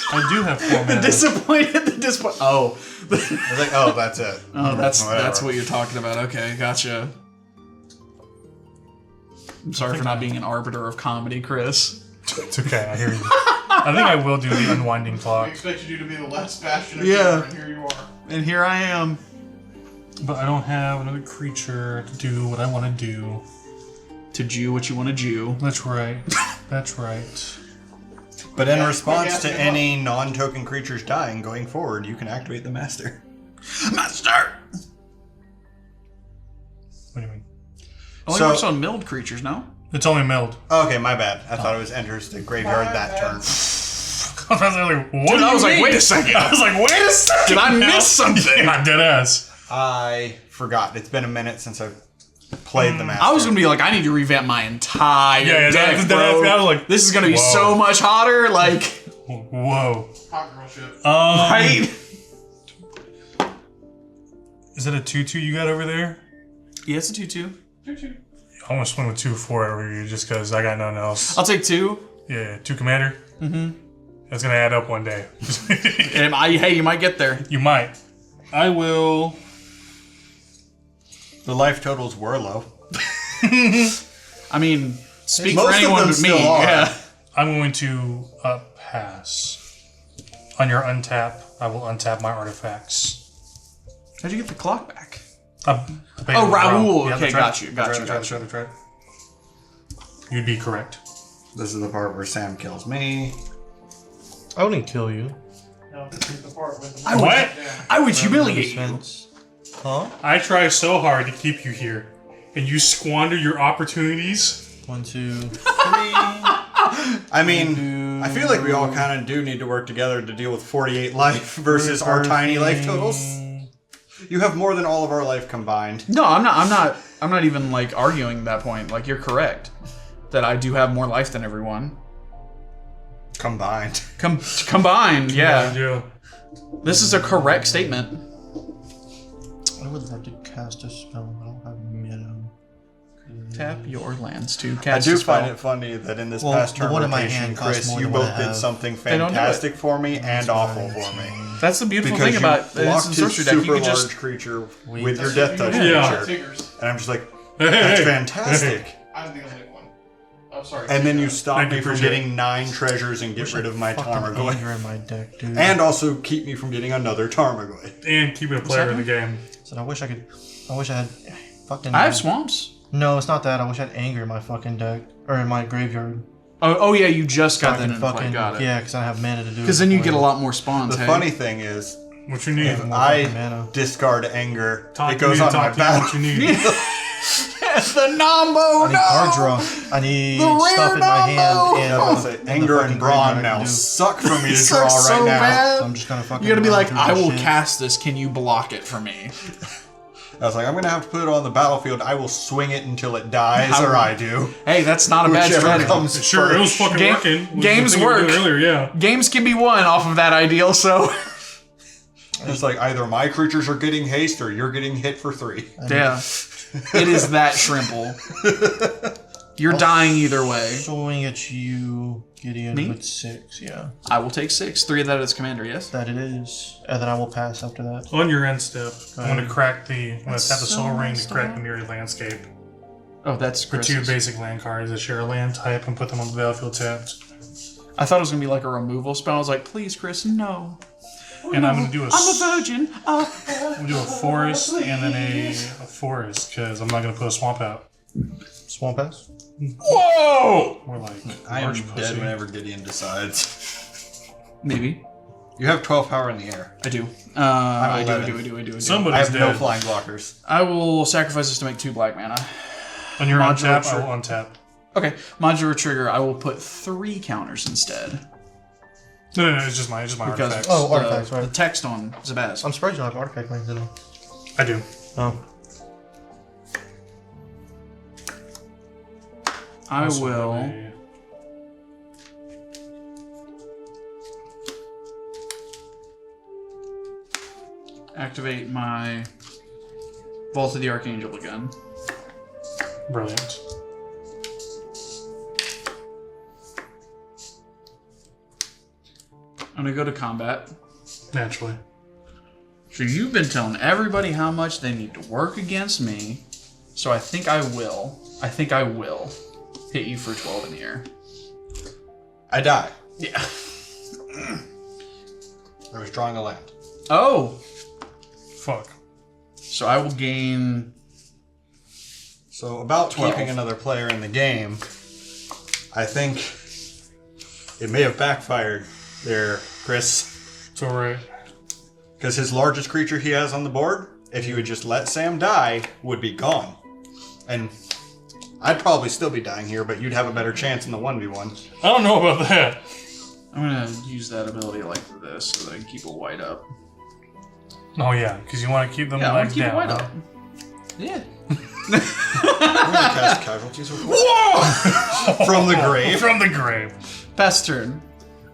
Speaker 2: I do have 4 mana.
Speaker 1: Disappointed. Oh.
Speaker 3: I was like, oh, that's it.
Speaker 1: Oh, that's
Speaker 3: Whatever.
Speaker 1: what you're talking about. Okay, gotcha. I'm sorry for not being an arbiter of comedy, Chris.
Speaker 2: It's okay, I hear you. I think I will do the Unwinding
Speaker 5: We
Speaker 2: Clock,
Speaker 5: expected you to be the last bastion of
Speaker 1: Yeah.
Speaker 5: fear, and here you are.
Speaker 1: And here I am.
Speaker 2: but I don't have another creature to do what I want to do.
Speaker 1: To Jew what you want to Jew.
Speaker 2: That's right. That's right.
Speaker 3: But in
Speaker 5: Yeah,
Speaker 3: response
Speaker 5: yeah,
Speaker 3: to
Speaker 5: yeah.
Speaker 3: any non-token creatures dying going forward, you can activate the Master.
Speaker 1: Master!
Speaker 2: What do you mean?
Speaker 1: Only
Speaker 3: So-
Speaker 1: works on milled creatures, no?
Speaker 2: It's only milled.
Speaker 3: Oh, okay, my bad. I thought it was enters the graveyard that turn.
Speaker 2: I was like, what
Speaker 1: Dude,
Speaker 2: do
Speaker 1: I
Speaker 2: you
Speaker 1: was like,
Speaker 2: mean?
Speaker 1: wait a second.
Speaker 2: I was like, wait a second.
Speaker 1: Did I
Speaker 2: now.
Speaker 1: miss something?
Speaker 2: Yeah, dead ass.
Speaker 3: I forgot. It's been a minute since I've played the Master.
Speaker 1: I was gonna be like, I need to revamp my entire
Speaker 2: Yeah,
Speaker 1: deck,
Speaker 2: that-
Speaker 1: bro.
Speaker 2: I was like,
Speaker 1: this is gonna be
Speaker 2: whoa.
Speaker 1: so much hotter, like,
Speaker 2: Whoa.
Speaker 5: Hot girl shit.
Speaker 1: right?
Speaker 2: Is that a 2/2 you got over there?
Speaker 1: Yeah, it's a 2/2.
Speaker 2: I want to swing with 2/4 over you just because I got nothing else.
Speaker 1: I'll take 2.
Speaker 2: Yeah, 2 commander. Mm-hmm. That's gonna add up one day.
Speaker 1: And hey, you might get there.
Speaker 2: You might. I will.
Speaker 3: The life totals were low.
Speaker 1: I mean, speak
Speaker 3: Most
Speaker 1: for
Speaker 3: of
Speaker 1: anyone
Speaker 3: them
Speaker 1: but me.
Speaker 3: still are.
Speaker 1: Yeah.
Speaker 2: I'm going to pass. On your untap, I will untap my artifacts.
Speaker 1: How'd you get the clock back?
Speaker 2: Oh,
Speaker 1: Raoul.
Speaker 2: Yeah,
Speaker 1: Okay,
Speaker 2: that's
Speaker 1: got you,
Speaker 2: That's
Speaker 1: got
Speaker 2: right,
Speaker 1: you.
Speaker 2: that's right. You'd be correct.
Speaker 3: This is the part where Sam kills me.
Speaker 4: I wouldn't kill you.
Speaker 5: No, this is the part with the
Speaker 2: What?
Speaker 1: I would humiliate you.
Speaker 4: Defense. Huh?
Speaker 2: I try so hard to keep you here, and you squander your opportunities.
Speaker 4: 1, 2, 3.
Speaker 3: I mean, I feel like we all kind of do need to work together to deal with 48 life versus our tiny life totals. You have more than all of our life combined.
Speaker 1: No, I'm not even like arguing that point. Like, you're correct that I do have more life than everyone.
Speaker 3: Combined.
Speaker 1: Combined, yeah.
Speaker 2: Yeah.
Speaker 1: This is a correct statement.
Speaker 4: I would love to cast a spell, but I don't have Meadow.
Speaker 1: Tap your lands to
Speaker 3: I
Speaker 1: cast
Speaker 3: do
Speaker 1: a spell.
Speaker 3: find it funny that in this
Speaker 4: Well,
Speaker 3: past
Speaker 4: the
Speaker 3: turn
Speaker 4: one in my
Speaker 3: rotation,
Speaker 4: hand costs
Speaker 3: Chris,
Speaker 4: more
Speaker 3: you
Speaker 4: than what
Speaker 3: both
Speaker 4: I
Speaker 3: did
Speaker 4: have.
Speaker 3: something
Speaker 1: They don't do
Speaker 3: fantastic for me and awful for me.
Speaker 1: That's the beautiful
Speaker 3: Because
Speaker 1: thing
Speaker 3: you
Speaker 1: about
Speaker 3: blocked
Speaker 1: this
Speaker 3: his
Speaker 1: sorcery deck. You
Speaker 3: super
Speaker 1: can
Speaker 3: large
Speaker 1: just
Speaker 3: creature with your death touch
Speaker 2: Yeah.
Speaker 3: creature.
Speaker 5: Tigers.
Speaker 3: And I'm just like, that's fantastic.
Speaker 5: I'm the only one. I'm sorry.
Speaker 3: And then you stop
Speaker 2: Thank
Speaker 3: me
Speaker 2: you,
Speaker 3: from
Speaker 2: appreciate
Speaker 3: getting 9 treasures and get rid of my
Speaker 4: Fucking
Speaker 3: Tarmogoyf.
Speaker 4: anger in my deck, dude.
Speaker 3: And also keep me from getting another Tarmogoyf.
Speaker 2: And keep it a player in the game.
Speaker 4: So I wish I had fucking.
Speaker 1: I have swamps.
Speaker 4: No, it's not that. I wish I had anger in my fucking deck or in my graveyard.
Speaker 1: Oh yeah, you just got
Speaker 4: I
Speaker 1: that
Speaker 4: can
Speaker 1: in play.
Speaker 4: fucking
Speaker 1: Got it.
Speaker 4: yeah, because I have mana to do it.
Speaker 1: Because then you get a lot more spawns.
Speaker 3: The
Speaker 1: hey?
Speaker 3: funny thing is,
Speaker 2: What you need?
Speaker 3: if
Speaker 4: fucking
Speaker 3: I
Speaker 4: mana.
Speaker 3: discard anger,
Speaker 2: Talk
Speaker 3: it goes
Speaker 2: to me,
Speaker 3: on my
Speaker 2: talk to me
Speaker 3: battle.
Speaker 2: what you need.
Speaker 1: Yes, the Nombo.
Speaker 4: I need card draw. I need
Speaker 1: The rare
Speaker 4: stuff in my hand
Speaker 1: Nombo!
Speaker 4: and,
Speaker 3: I was gonna say,
Speaker 4: and
Speaker 3: anger
Speaker 4: the
Speaker 3: and
Speaker 4: fucking
Speaker 3: brawn
Speaker 4: graveyard I
Speaker 3: now
Speaker 4: can do.
Speaker 3: suck for me to
Speaker 1: It
Speaker 3: draw
Speaker 1: sucks
Speaker 3: right
Speaker 1: so
Speaker 3: now.
Speaker 1: bad.
Speaker 4: So I'm just gonna fucking.
Speaker 1: You gotta be
Speaker 4: run
Speaker 1: like,
Speaker 4: through
Speaker 1: I
Speaker 4: this
Speaker 1: will
Speaker 4: shit.
Speaker 1: cast this. Can you block it for me?
Speaker 3: I was like, I'm gonna have to put it on the battlefield. I will swing it until it dies, or I do.
Speaker 1: Hey, that's not a bad
Speaker 3: Whichever
Speaker 1: strategy.
Speaker 3: comes
Speaker 2: Sure, it was
Speaker 3: first.
Speaker 2: fucking
Speaker 1: Game-
Speaker 2: working. Was
Speaker 1: games
Speaker 2: the thing we were
Speaker 1: work.
Speaker 2: doing earlier, yeah.
Speaker 1: Games can be won off of that ideal. So
Speaker 3: It's like either my creatures are getting haste or you're getting hit for 3.
Speaker 1: yeah, it is that shrimple. You're dying either way.
Speaker 4: Swing at you, Gideon,
Speaker 1: Me?
Speaker 4: with 6. Yeah,
Speaker 1: I will take 6. 3 of that as commander. Yes.
Speaker 4: that it is, and then I will pass after that.
Speaker 2: On your end step, I'm gonna crack the. I'm gonna
Speaker 1: That's
Speaker 2: tap the
Speaker 1: so
Speaker 2: soul ring
Speaker 1: messed
Speaker 2: to crack
Speaker 1: up.
Speaker 2: the mirrored landscape
Speaker 1: Oh, that's
Speaker 2: for 2
Speaker 1: Chris's.
Speaker 2: basic land cards that share a land type and put them on the battlefield tapped.
Speaker 1: I thought it was gonna be like a removal spell. I was like, please, Chris, no.
Speaker 2: And I'm gonna do a.
Speaker 1: I'm a virgin.
Speaker 2: I'm gonna do a forest and then a forest because I'm not gonna put a swamp out.
Speaker 4: Swamp pass.
Speaker 1: Whoa!
Speaker 2: More like
Speaker 3: I am
Speaker 2: large
Speaker 3: dead
Speaker 2: pussy.
Speaker 3: whenever Gideon decides.
Speaker 1: Maybe
Speaker 3: You have 12 power in the air.
Speaker 1: I do. I do.
Speaker 3: 11.
Speaker 2: Somebody's
Speaker 3: I have
Speaker 2: dead.
Speaker 3: no flying blockers.
Speaker 1: I will sacrifice this to make 2 black mana.
Speaker 2: On your
Speaker 1: Modular
Speaker 2: untap, I
Speaker 1: trigger.
Speaker 2: will untap.
Speaker 1: Okay, modular trigger. I will put 3 counters instead
Speaker 2: No, it's just my
Speaker 1: because
Speaker 2: artifacts.
Speaker 4: Oh, artifacts,
Speaker 1: the
Speaker 4: right.
Speaker 1: text on Zabaz.
Speaker 4: I'm surprised you don't have artifact lands in them.
Speaker 2: I do.
Speaker 4: Oh,
Speaker 1: I
Speaker 2: Also
Speaker 1: will.
Speaker 2: have a-
Speaker 1: Activate my Vault of the Archangel again.
Speaker 2: Brilliant.
Speaker 1: I'm gonna go to combat.
Speaker 2: Naturally.
Speaker 1: So you've been telling everybody how much they need to work against me. So I think I will. I think I will hit you for 12 in the air.
Speaker 3: I die.
Speaker 1: Yeah.
Speaker 3: I was drawing a land.
Speaker 1: Oh.
Speaker 2: Fuck.
Speaker 1: So I will gain.
Speaker 3: So about
Speaker 1: 12.
Speaker 3: keeping another player in the game, I think it may have backfired there, Chris.
Speaker 2: It's alright.
Speaker 3: Because his largest creature he has on the board, if you would just let Sam die, would be gone. And I'd probably still be dying here, but you'd have a better chance in the 1v1.
Speaker 2: I don't know about that.
Speaker 1: I'm gonna use that ability like for this so that I can keep a white up.
Speaker 2: Oh yeah, because you want to keep them
Speaker 1: Yeah, I want
Speaker 2: legs
Speaker 1: to keep a
Speaker 2: down.
Speaker 1: white
Speaker 2: huh?
Speaker 1: up. Yeah.
Speaker 3: I'm gonna cast Casualties report from the grave.
Speaker 2: From the grave.
Speaker 1: Pass turn.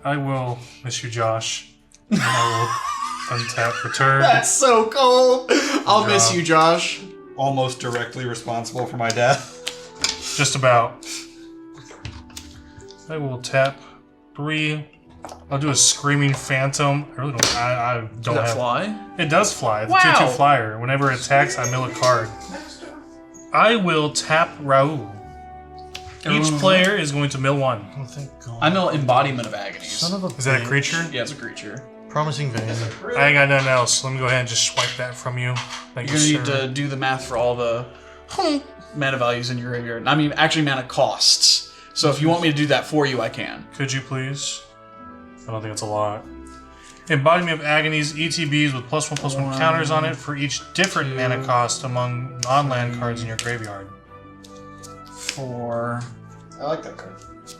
Speaker 2: I will miss you, Josh. And I will untap return.
Speaker 1: That's so cold. I'll miss
Speaker 2: job.
Speaker 1: you, Josh.
Speaker 3: Almost directly responsible for my death.
Speaker 2: Just about. I will tap 3. I'll do a Screaming Phantom. I really don't. I don't
Speaker 1: Does that
Speaker 2: have.
Speaker 1: fly?
Speaker 2: It does fly. It's
Speaker 1: Wow.
Speaker 2: a 2/2 flyer. Whenever it attacks, I mill a card. I will tap Raoul. Each player is going to mill 1.
Speaker 4: oh, thank God.
Speaker 1: I know embodiment of agonies.
Speaker 4: Son of a
Speaker 2: Is that a
Speaker 4: bitch.
Speaker 2: creature?
Speaker 1: Yeah, it's a creature.
Speaker 4: Promising vein.
Speaker 2: I ain't got nothing else. Let me go ahead and just swipe that from you. Thank
Speaker 1: You're
Speaker 2: you,
Speaker 1: gonna need
Speaker 2: sir.
Speaker 1: to do the math for all the mana values in your graveyard. I mean, actually, mana costs. So if you want me to do that for you, I can.
Speaker 2: Could you please? I don't think it's a lot. Embodiment of Agonies, ETBs with +1/+1 counters on it for each different mana cost among non-land cards in your graveyard.
Speaker 1: 4,
Speaker 3: I like that card.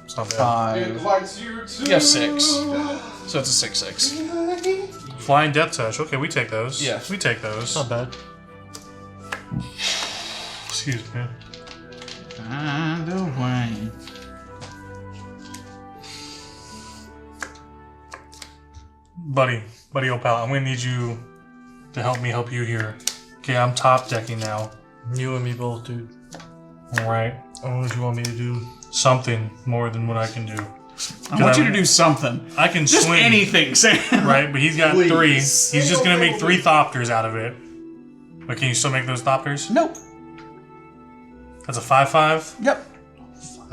Speaker 2: It's not bad.
Speaker 1: 5.
Speaker 5: Invites you to.
Speaker 1: You have 6. So it's a 6/6.
Speaker 2: Flying Death Touch. Okay, we take those.
Speaker 1: Yeah.
Speaker 2: We take those.
Speaker 4: Not bad.
Speaker 2: Excuse me.
Speaker 1: Find a way.
Speaker 2: Buddy old pal, I'm gonna need you to help me help you here. Okay, I'm top decking now.
Speaker 4: You and me both, dude.
Speaker 2: Alright.
Speaker 4: What do you want me to do?
Speaker 2: Something more than what I can do.
Speaker 1: I want you to do something.
Speaker 2: I can
Speaker 1: Just
Speaker 2: swing.
Speaker 1: anything, Sam.
Speaker 2: Right, but he's got
Speaker 3: Please.
Speaker 2: 3. He's just gonna make 3 Thopters out of it. But can you still make those Thopters?
Speaker 1: Nope.
Speaker 2: That's a 5/5.
Speaker 1: Yep.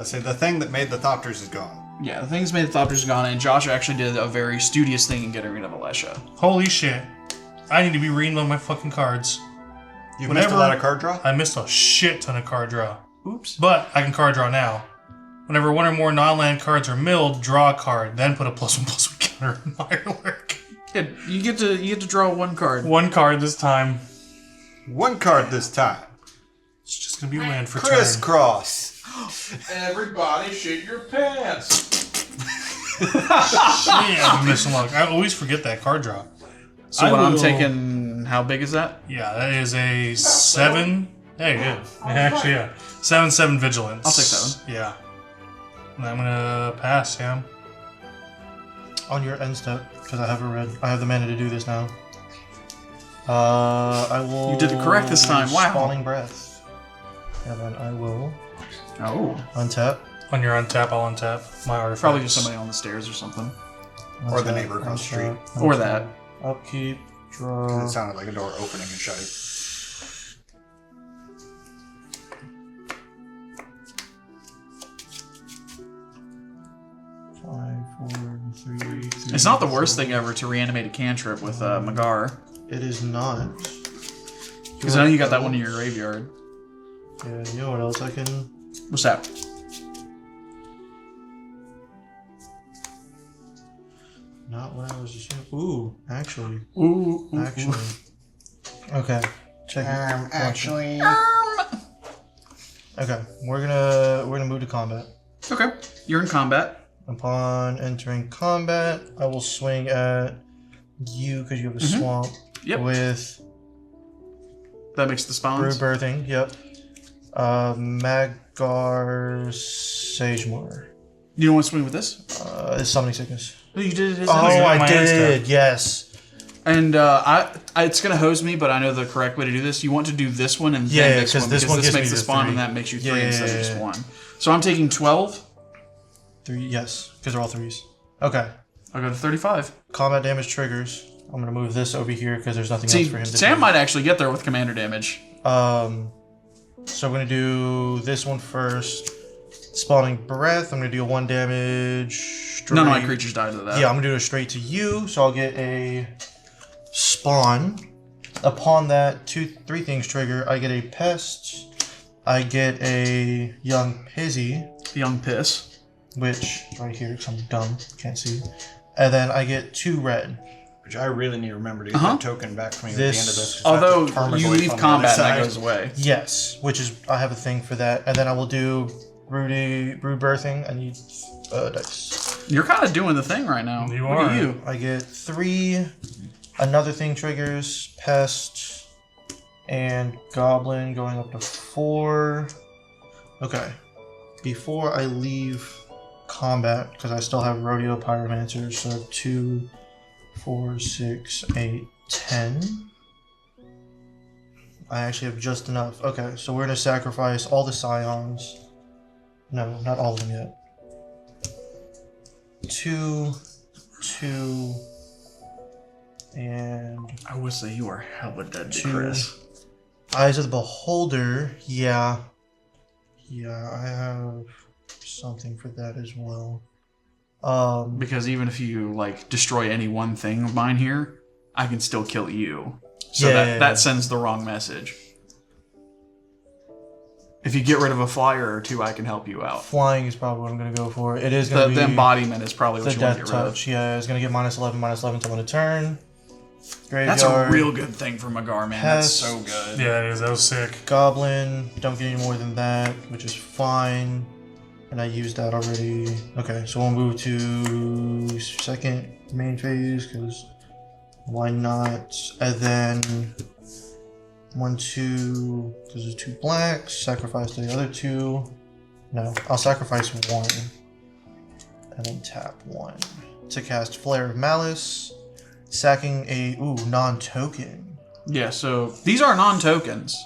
Speaker 3: Let's say the thing that made the Thopters is gone.
Speaker 1: Yeah, the things made the Thopters gone, and Josh actually did a very studious thing in getting rid of Alesha.
Speaker 2: Holy shit. I need to be reading on my fucking cards.
Speaker 3: You've missed a lot of card draw?
Speaker 2: I missed a shit ton of card draw.
Speaker 1: Oops.
Speaker 2: But I can card draw now. Whenever one or more non-land cards are milled, draw a card, then put a +1/+1 counter on Firework.
Speaker 1: Yeah, you get to draw one card.
Speaker 2: One card this time.
Speaker 3: One card this time.
Speaker 2: It's just gonna be a land for turn.
Speaker 3: Crisscross.
Speaker 5: Everybody shit your pants.
Speaker 2: Yeah, I'm missing luck. I always forget that card draw.
Speaker 1: So
Speaker 2: I
Speaker 1: when I'm
Speaker 2: will-
Speaker 1: taking, how big is that?
Speaker 2: Yeah, that is a 7. Hey, good. Actually, yeah. 7/7 vigilance.
Speaker 1: I'll take 7.
Speaker 2: Yeah. And I'm gonna pass, Sam.
Speaker 4: On your end step, because I have the mana to do this now. I will.
Speaker 1: You did it correct this time. Wow.
Speaker 4: Spawning Breath, and then I will
Speaker 1: Oh.
Speaker 4: untap.
Speaker 2: On your untap, I'll untap my artifact.
Speaker 1: Probably just somebody on the stairs or something.
Speaker 3: Or the
Speaker 4: untap,
Speaker 3: neighbor across the street.
Speaker 4: untap,
Speaker 1: Or
Speaker 4: untap,
Speaker 1: that.
Speaker 4: Upkeep,
Speaker 3: It
Speaker 4: draw.
Speaker 3: sounded like a door opening and shutting.
Speaker 4: Five, four, three.
Speaker 1: It's not the worst thing ever to reanimate a cantrip with Magar.
Speaker 4: It is not.
Speaker 1: Because I know you got that one in your graveyard.
Speaker 4: Yeah, you know what else I can?
Speaker 1: What's that?
Speaker 4: Not what I was just. Ooh, actually.
Speaker 1: Ooh.
Speaker 4: Actually. Okay. Check it.
Speaker 3: Actually.
Speaker 4: Okay, we're gonna move to combat.
Speaker 1: Okay. You're in combat.
Speaker 4: Upon entering combat, I will swing at you because you have a swamp.
Speaker 1: Yep.
Speaker 4: With
Speaker 1: That makes the
Speaker 4: brew
Speaker 1: spawns.
Speaker 4: birthing. Yep. Magar Sagemore.
Speaker 1: You don't want to swing with this?
Speaker 4: It's summoning sickness.
Speaker 1: Oh, you did it.
Speaker 4: Oh,
Speaker 2: got
Speaker 4: I
Speaker 2: my hand
Speaker 4: did. Yes.
Speaker 1: And it's gonna hose me, but I know the correct way to do this. You want to do this one and
Speaker 4: Yeah,
Speaker 1: then this
Speaker 4: 'cause
Speaker 1: one
Speaker 4: this
Speaker 1: because
Speaker 4: one
Speaker 1: this
Speaker 4: gives
Speaker 1: makes
Speaker 4: me
Speaker 1: the
Speaker 4: the
Speaker 1: spawn
Speaker 4: 3.
Speaker 1: and that makes you 3
Speaker 4: Yeah,
Speaker 1: instead of
Speaker 4: yeah,
Speaker 1: just
Speaker 4: yeah.
Speaker 1: 1. So I'm taking 12.
Speaker 4: 3. Yes, because they're all 3s. Okay.
Speaker 1: I'll go to 35.
Speaker 4: Combat damage triggers. I'm gonna move this over here because there's nothing
Speaker 1: See,
Speaker 4: else for him to
Speaker 1: Sam
Speaker 4: do.
Speaker 1: might actually get there with commander damage.
Speaker 4: So I'm gonna do this one first. Spawning breath. I'm gonna do 1 damage. Straight.
Speaker 1: None of my creatures died to that.
Speaker 4: Yeah, I'm gonna do it straight to you. So I'll get a spawn. Upon that, 3 things trigger. I get a pest. I get a young pizzy,
Speaker 1: Young piss.
Speaker 4: which right here because I'm dumb, can't see. And then I get 2 red.
Speaker 3: Which I really need to remember to get
Speaker 1: Uh-huh.
Speaker 3: that token back from you at the end of this. 'cause I have
Speaker 1: Although
Speaker 3: to farm it
Speaker 1: you
Speaker 3: away
Speaker 1: leave
Speaker 3: from the
Speaker 1: combat
Speaker 3: other
Speaker 1: and that
Speaker 3: side.
Speaker 1: goes away.
Speaker 4: Yes, which is I have a thing for that. And then I will do brood birthing. I need dice.
Speaker 1: You're kind of doing the thing right now.
Speaker 2: You
Speaker 1: Look
Speaker 2: are.
Speaker 1: at you.
Speaker 4: I get 3. Another thing triggers pest and goblin going up to 4. Okay. Before I leave combat, because I still have rodeo pyromancer, so 2, 4, 6, 8, 10. I actually have just enough. Okay, so we're gonna sacrifice all the scions. No, not all of them yet. 2, 2, and
Speaker 1: I would say you are hella dead to
Speaker 4: 2.
Speaker 1: Chris.
Speaker 4: Eyes of the Beholder. Yeah, I have something for that as well.
Speaker 1: Because even if you like destroy any one thing of mine here, I can still kill you. So
Speaker 4: Yeah.
Speaker 1: that sends the wrong message. If you get rid of a flyer or 2, I can help you out.
Speaker 4: Flying is probably what I'm gonna go for. It is gonna be
Speaker 1: The embodiment is probably what
Speaker 4: the
Speaker 1: you want to
Speaker 4: death
Speaker 1: get rid of.
Speaker 4: touch. Yeah, it's gonna get -11/-11 till end of turn. Graveyard.
Speaker 1: That's a real good thing for Magar, man. That's
Speaker 4: Pest.
Speaker 1: so good.
Speaker 2: Yeah, it is. That was sick.
Speaker 4: Goblin. Don't get any more than that, which is fine. And I used that already. Okay, so we'll move to second main phase because why not? And then 1, 2, because there's 2 blacks. Sacrifice the other 2. No, I'll sacrifice 1 and then tap 1 to cast Flare of Malice, sacking a non-token.
Speaker 1: Yeah, so these are non-tokens.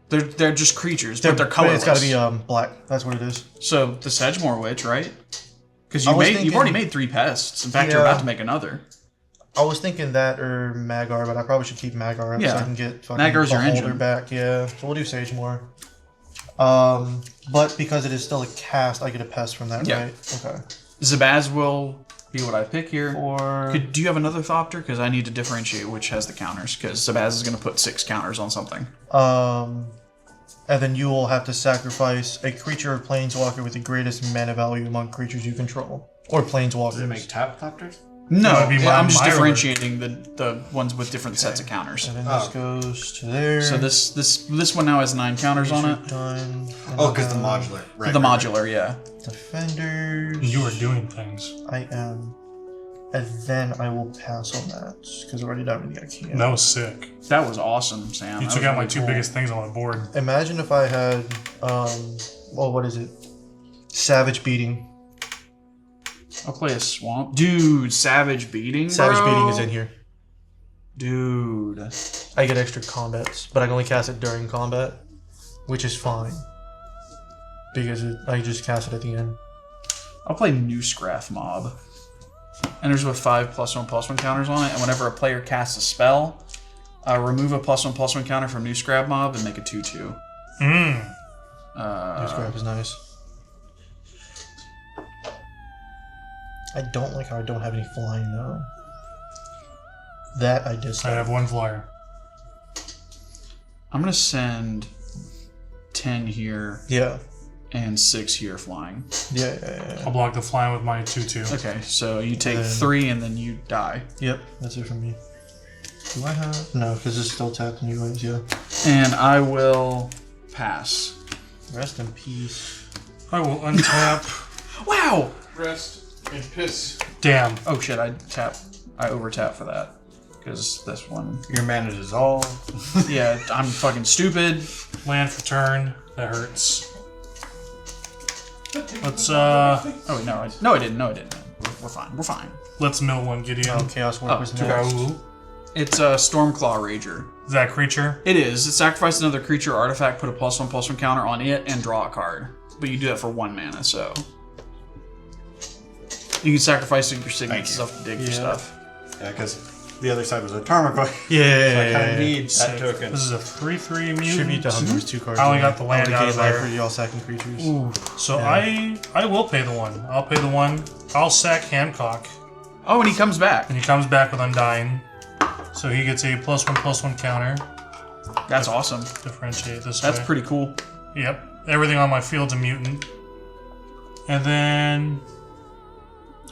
Speaker 1: They're just creatures, but they're colorless.
Speaker 4: It's got to be black. That's what it is.
Speaker 1: So the Sedgemoor Witch, right? Because
Speaker 4: I was
Speaker 1: you've
Speaker 4: thinking-
Speaker 1: already made 3 pests. In fact, you're
Speaker 4: Yeah.
Speaker 1: about to make another.
Speaker 4: I was thinking that or Magar, but I probably should keep Magar up so
Speaker 1: Yeah.
Speaker 4: I can get fucking
Speaker 1: Magar's your
Speaker 4: Beholder
Speaker 1: engine.
Speaker 4: back. Yeah, so we'll do Sagemore. But because it is still a cast, I get a pest from that,
Speaker 1: Yeah.
Speaker 4: right? Okay.
Speaker 1: Zabaz will be what I pick here.
Speaker 4: Or
Speaker 1: Do you have another Thopter? Because I need to differentiate which has the counters. Because Zabaz is going to put 6 counters on something.
Speaker 4: and then you will have to sacrifice a creature or planeswalker with the greatest mana value among creatures you control. Or planeswalkers.
Speaker 3: Does it make tap copters?
Speaker 1: No,
Speaker 2: That would be
Speaker 1: I'm just
Speaker 2: my
Speaker 1: differentiating the ones with different sets of counters.
Speaker 4: And then this goes to there.
Speaker 1: So this one now has 9 counters on it.
Speaker 4: Done.
Speaker 3: Oh, because the modular. Right.
Speaker 1: The modular, yeah.
Speaker 4: Defenders.
Speaker 2: You are doing things.
Speaker 4: I am. And then I will pass on that because I've already done the IKEA.
Speaker 2: That was sick.
Speaker 1: That was awesome, Sam.
Speaker 2: You
Speaker 1: That
Speaker 2: took
Speaker 1: was
Speaker 2: out my
Speaker 1: really
Speaker 2: 2
Speaker 1: cool.
Speaker 2: biggest things on the board.
Speaker 4: Imagine if I had, well, what is it? Savage Beating.
Speaker 1: I'll play a swamp. Dude, Savage Beating,
Speaker 4: Savage
Speaker 1: bro?
Speaker 4: Beating is in here.
Speaker 1: Dude.
Speaker 4: I get extra combats, but I can only cast it during combat, which is fine. Because I just cast it at the end.
Speaker 1: I'll play Newscraft Mob. Enters with 5+1/+1 counters on it, and whenever a player casts a spell, remove a +1/+1 counter from Newscraft Mob and make a 2/2.
Speaker 4: This grab is nice. I don't like how I don't have any flying though. That I
Speaker 2: I
Speaker 4: dislike.
Speaker 2: have 1 flyer.
Speaker 1: I'm going to send 10 here
Speaker 4: Yeah.
Speaker 1: and 6 here flying.
Speaker 4: Yeah.
Speaker 2: I'll block the flying with my 2/2.
Speaker 1: Okay, so you take
Speaker 4: Then-
Speaker 1: 3 and then you die.
Speaker 4: Yep, that's it for me. Do I have... No, because it's still tapped anyways, yeah.
Speaker 1: And I will pass.
Speaker 4: Rest in peace.
Speaker 2: I will untap.
Speaker 1: Wow!
Speaker 5: Rest and piss.
Speaker 2: Damn.
Speaker 1: Oh shit, I over-tap for that. Because this one...
Speaker 3: Your mana dissolve.
Speaker 1: Yeah, I'm fucking stupid.
Speaker 2: Land for turn. That hurts. Let's
Speaker 1: Oh, wait, no, I didn't. We're fine. We're fine.
Speaker 2: let's mill one, Gideon.
Speaker 4: Oh, Chaos Warp was
Speaker 1: two
Speaker 4: next.
Speaker 2: Raoul.
Speaker 1: It's a Stormclaw Rager.
Speaker 2: Is that a creature?
Speaker 1: It is. It sacrifices another creature or artifact, put a +1/+1 counter on it, and draw a card. But you do that for 1 mana, so... You can sacrifice your signet
Speaker 3: Thank you.
Speaker 1: stuff to dig for
Speaker 4: Yeah.
Speaker 1: stuff.
Speaker 3: Yeah, because the other side was a Tarmogoyf.
Speaker 4: Yeah.
Speaker 3: So I kind of need that
Speaker 2: Sick.
Speaker 3: token.
Speaker 2: This is a 3/3 mutant.
Speaker 4: Tribute to Hunter's 2 cards.
Speaker 2: I only got the land
Speaker 4: I
Speaker 2: out
Speaker 4: would
Speaker 2: of
Speaker 4: gain life
Speaker 2: there.
Speaker 4: for y'all sacking creatures.
Speaker 2: So
Speaker 4: Yeah.
Speaker 2: I will pay the 1. I'll pay the 1. I'll sack Hancock,
Speaker 1: Oh, and he comes back.
Speaker 2: and he comes back with Undying. So he gets a +1/+1 counter.
Speaker 1: That's awesome.
Speaker 2: Differentiate this
Speaker 1: That's
Speaker 2: way.
Speaker 1: pretty cool.
Speaker 2: Yep. Everything on my field's a mutant. And then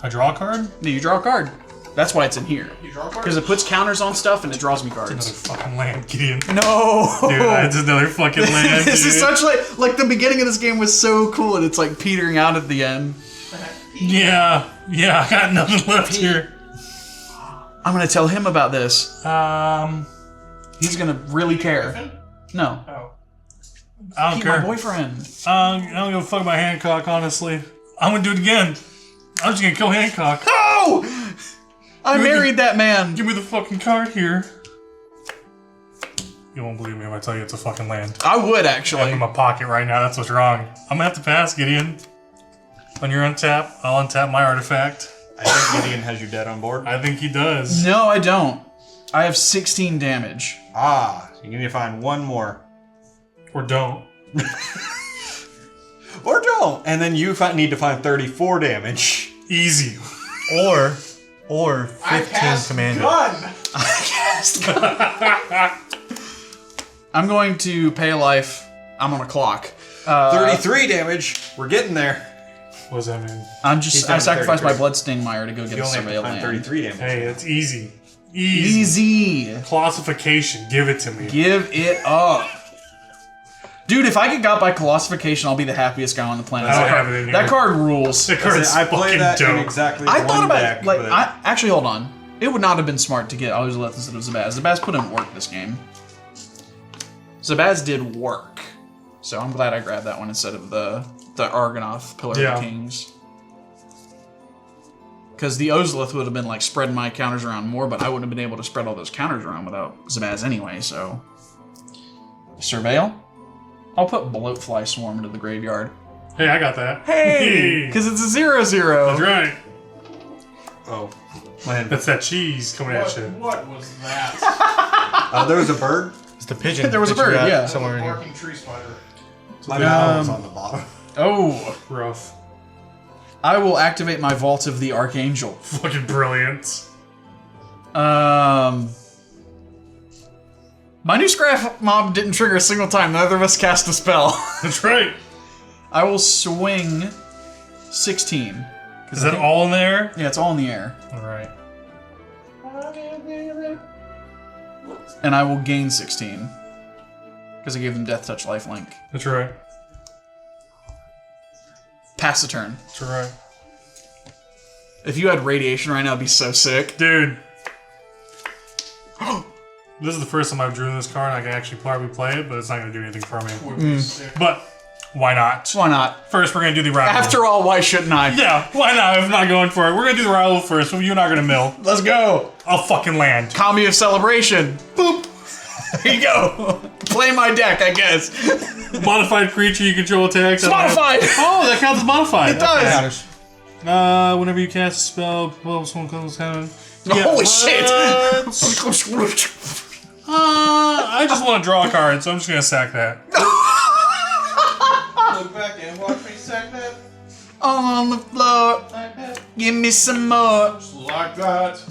Speaker 2: I draw a card.
Speaker 1: Yeah, you draw a card. That's why it's in here.
Speaker 5: You draw a card?
Speaker 1: Because it puts counters on stuff and it draws me
Speaker 2: Another
Speaker 1: cards.
Speaker 2: fucking land, Gideon.
Speaker 1: No!
Speaker 2: Dude, it's another fucking land.
Speaker 1: This is
Speaker 2: dude.
Speaker 1: such like the beginning of this game was so cool and it's like petering out at the end.
Speaker 2: Yeah, I got nothing left here.
Speaker 1: I'm gonna tell him about this.
Speaker 2: Um,
Speaker 1: He's gonna really care.
Speaker 5: Griffin?
Speaker 1: No.
Speaker 5: Oh.
Speaker 2: I don't
Speaker 1: He's
Speaker 2: care.
Speaker 1: my boyfriend.
Speaker 2: I don't give a fuck about Hancock, honestly. I'm gonna do it again. I'm just gonna kill Hancock.
Speaker 1: No! I married that man.
Speaker 2: Give me the fucking card here. You won't believe me if I tell you it's a fucking land.
Speaker 1: I would
Speaker 2: I'm
Speaker 1: actually.
Speaker 2: in my pocket right now, that's what's wrong. I'm gonna have to pass, Gideon. When you're untap, I'll untap my artifact.
Speaker 3: I think Gideon has you dead on board.
Speaker 2: I think he does.
Speaker 1: No, I don't. I have 16 damage.
Speaker 3: Ah, you need to find 1 more.
Speaker 2: Or don't.
Speaker 3: Or don't. And then you need to find 34 damage.
Speaker 2: Easy.
Speaker 4: Or
Speaker 5: I
Speaker 4: 15
Speaker 5: cast
Speaker 4: commander.
Speaker 5: gun!
Speaker 1: I'm going to pay a life. I'm on a clock.
Speaker 3: 33 damage. We're getting there.
Speaker 2: What does that mean?
Speaker 1: I'm
Speaker 3: He's
Speaker 1: just.
Speaker 3: down
Speaker 1: I
Speaker 3: to
Speaker 1: sacrificed my
Speaker 3: 33.
Speaker 1: blood stingmire to go get
Speaker 3: You
Speaker 1: a
Speaker 3: only have to
Speaker 1: surveil
Speaker 3: find
Speaker 1: land.
Speaker 3: 33 damage.
Speaker 2: Hey, it's easy. Easy.
Speaker 1: Easy.
Speaker 2: Classification. Give it to me.
Speaker 1: Give it up. Dude, if I get got by Colossification, I'll be the happiest guy on the planet.
Speaker 2: I don't
Speaker 1: That
Speaker 2: have
Speaker 1: card-
Speaker 2: it in
Speaker 1: That
Speaker 2: here.
Speaker 1: card rules.
Speaker 2: The card's
Speaker 3: I play
Speaker 2: fucking
Speaker 3: that in
Speaker 2: dope.
Speaker 3: exactly
Speaker 1: I
Speaker 3: one
Speaker 1: thought about
Speaker 3: deck,
Speaker 1: it. Like,
Speaker 3: but
Speaker 1: I actually hold on. It would not have been smart to get Ozolith instead of Zabaz. Zabaz put in work this game. Zabaz did work, so I'm glad I grabbed that one instead of the Argonath Pillar
Speaker 2: Yeah.
Speaker 1: of the Kings. Because the Ozolith would have been like spreading my counters around more, but I wouldn't have been able to spread all those counters around without Zabaz anyway. So, Surveil. I'll put Bloatfly Swarm into the graveyard.
Speaker 2: Hey, I got that.
Speaker 1: Hey, because it's a 0/0.
Speaker 2: That's right.
Speaker 3: oh, man.
Speaker 2: That's that cheese coming at you.
Speaker 5: What was that?
Speaker 3: There was a bird.
Speaker 4: It's the pigeon.
Speaker 1: There was a
Speaker 4: that you
Speaker 1: bird,
Speaker 4: got
Speaker 1: yeah.
Speaker 4: Somewhere in here.
Speaker 5: Barking tree spider.
Speaker 3: My power's on the bottom.
Speaker 1: Oh,
Speaker 2: Rough.
Speaker 1: I will activate my Vault of the Archangel.
Speaker 2: Fucking brilliant.
Speaker 1: My new scrap mob didn't trigger a single time. Neither of us cast a spell.
Speaker 2: That's right.
Speaker 1: I will swing 16.
Speaker 2: Is that all in there?
Speaker 1: Yeah, it's all in the air.
Speaker 2: Alright.
Speaker 1: And I will gain 16. Because I gave them Death Touch Lifelink.
Speaker 2: That's right.
Speaker 1: Pass the turn.
Speaker 2: That's right.
Speaker 1: If you had Radiation right now, it'd be so sick.
Speaker 2: Dude. This is the first time I've drawn this card, and I can actually probably play it, but it's not going to do anything for me. But, why not?
Speaker 1: Why not?
Speaker 2: First, we're going to do the rival.
Speaker 1: After all, why shouldn't I?
Speaker 2: Yeah, why not? If I'm not going for it. We're going to do the rival first, so you're not going to mill.
Speaker 1: Let's go.
Speaker 2: I'll fucking land.
Speaker 1: Kami of Celebration. Boop. There you go. Play my deck, I guess.
Speaker 2: Modified creature you control attacks.
Speaker 1: It's modified.
Speaker 2: Oh, that counts as modified.
Speaker 1: It does.
Speaker 2: Whenever you cast a spell, well, someone comes down.
Speaker 1: Holy shit.
Speaker 2: I just want to draw a card, so I'm just going to sack that.
Speaker 5: Look back and watch me sack that.
Speaker 1: On the floor.
Speaker 5: Like that.
Speaker 1: Give me some more.
Speaker 5: Just like that.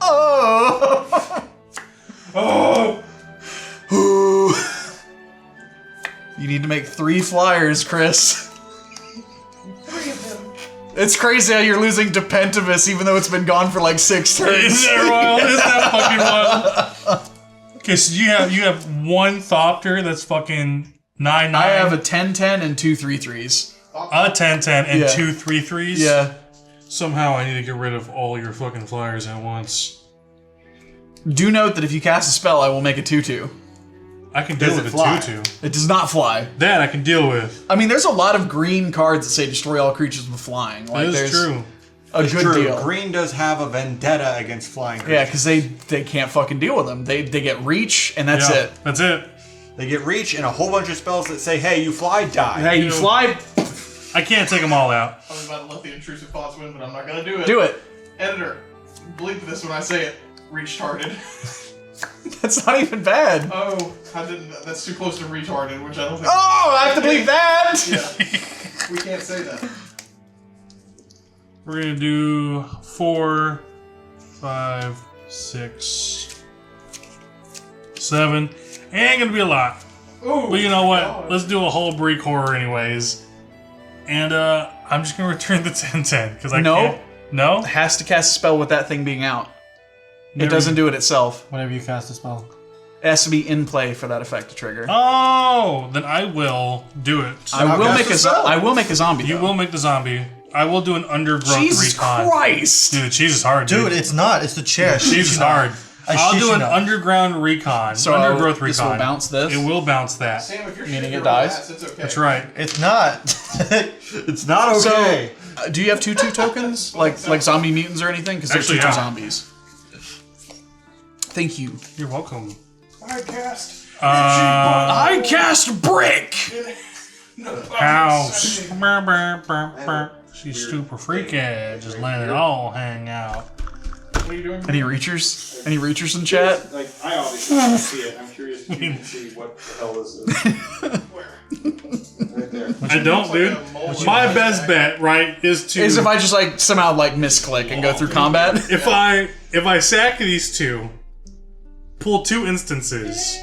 Speaker 1: Oh.
Speaker 5: Oh!
Speaker 1: You need to make 3 flyers, Chris.
Speaker 5: 3 of them.
Speaker 1: It's crazy how you're losing to Pentabus even though it's been gone for like 6 turns.
Speaker 2: Isn't that wild? Isn't that fucking wild? Okay, so you have 1 Thopter that's fucking 9/9.
Speaker 1: I have a 10/10 and 2 3/3s.
Speaker 2: A 10/10 and
Speaker 1: Yeah.
Speaker 2: 2 3/3s.
Speaker 1: Yeah.
Speaker 2: Somehow I need to get rid of all your fucking flyers at once.
Speaker 1: Do note that if you cast a spell, I will make a 2/2.
Speaker 2: I can deal
Speaker 3: Does
Speaker 2: with
Speaker 3: it
Speaker 2: a
Speaker 3: fly?
Speaker 2: 2/2.
Speaker 1: It does not fly.
Speaker 2: That I can deal with.
Speaker 1: I mean, there's a lot of green cards that say destroy all creatures with flying. Like,
Speaker 2: That
Speaker 1: there's
Speaker 2: is true.
Speaker 1: a good
Speaker 3: True.
Speaker 1: deal.
Speaker 3: Green does have a vendetta against flying creatures.
Speaker 1: Yeah, because they can't fucking deal with them. They get reach, and that's
Speaker 2: Yeah,
Speaker 1: it.
Speaker 2: That's it.
Speaker 3: They get reach and a whole bunch of spells that say, hey, you fly, die.
Speaker 1: Hey, you fly,
Speaker 2: I can't take them all out.
Speaker 5: I was about to let the intrusive thoughts win, but I'm not gonna do it.
Speaker 1: do it.
Speaker 5: Editor, bleep this when I say it. Retarded.
Speaker 1: That's not even bad.
Speaker 5: Oh, I didn't. That's too close to retarded, which I don't think.
Speaker 1: Oh, I have to believe that.
Speaker 5: Yeah, we can't say that.
Speaker 2: We're gonna do 4, 5, 6, 7. Ain't gonna be a lot.
Speaker 5: Ooh,
Speaker 2: But you know what?
Speaker 5: God.
Speaker 2: Let's do a whole Break horror anyways. And I'm just gonna return the 10/10 because I
Speaker 1: No.
Speaker 2: can't. No.
Speaker 1: It has to cast a spell with that thing being out. It
Speaker 2: Never-
Speaker 1: doesn't do it itself.
Speaker 4: Whenever you cast a spell.
Speaker 1: It has to be in play for that effect to trigger.
Speaker 2: Oh, then I will do it.
Speaker 1: I
Speaker 3: I'll
Speaker 1: will
Speaker 3: cast
Speaker 1: make
Speaker 3: a spell.
Speaker 1: I will make a zombie.
Speaker 2: You
Speaker 1: though.
Speaker 2: will make the zombie. I will do an undergrowth
Speaker 1: Jesus
Speaker 2: recon.
Speaker 1: Christ!
Speaker 2: Dude, the cheese is hard, dude.
Speaker 4: Dude, it's not. It's the chair.
Speaker 2: cheese is hard. I'll
Speaker 4: shit
Speaker 2: do
Speaker 4: you
Speaker 2: an
Speaker 4: not.
Speaker 2: underground recon.
Speaker 1: So
Speaker 2: undergrowth
Speaker 1: this
Speaker 2: recon.
Speaker 1: will bounce this?
Speaker 2: It will bounce that.
Speaker 5: Sam, if you're
Speaker 1: Meaning
Speaker 5: shitting
Speaker 1: it
Speaker 5: your
Speaker 1: dies?
Speaker 5: ass, it's okay.
Speaker 2: That's right.
Speaker 4: It's not.
Speaker 3: It's not okay.
Speaker 1: So, do you have 2/2 tokens like zombie mutants or anything? Because there's
Speaker 2: Actually,
Speaker 1: 2/2
Speaker 2: yeah.
Speaker 1: zombies. Thank you.
Speaker 2: You're welcome.
Speaker 5: I cast.
Speaker 1: I cast brick.
Speaker 5: No,
Speaker 2: House. Brr, brr, brr, brr. She's super freaky. Just let it all hang out.
Speaker 5: What are you doing?
Speaker 1: Any reachers? Any reachers in chat?
Speaker 6: Like, I obviously don't see it. I'm curious if you can see what the hell this is.
Speaker 5: Where?
Speaker 6: Right there.
Speaker 2: I don't, dude. My best bet, right, is to
Speaker 1: Is if I just like somehow like misclick and go through combat?
Speaker 2: if I sack these 2, pull 2 instances,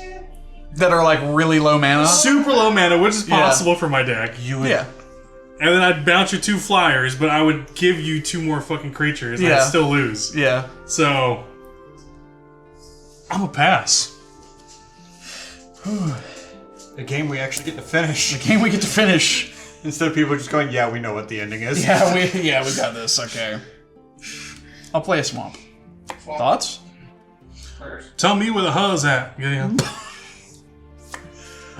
Speaker 1: That are like really low mana?
Speaker 2: super low mana, which is
Speaker 1: Yeah.
Speaker 2: possible for my deck.
Speaker 1: Yeah.
Speaker 2: And then I'd bounce your 2 flyers, but I would give you 2 more fucking creatures, and
Speaker 1: Yeah.
Speaker 2: I'd still lose.
Speaker 1: Yeah.
Speaker 2: So I'm a pass.
Speaker 3: A game we actually get to finish.
Speaker 1: Game we get to finish.
Speaker 3: Instead of people just going, yeah, we know what the ending is.
Speaker 1: Yeah, we got this. Okay. I'll play a swamp. Thoughts?
Speaker 2: Tell me where the hell's at, Gideon.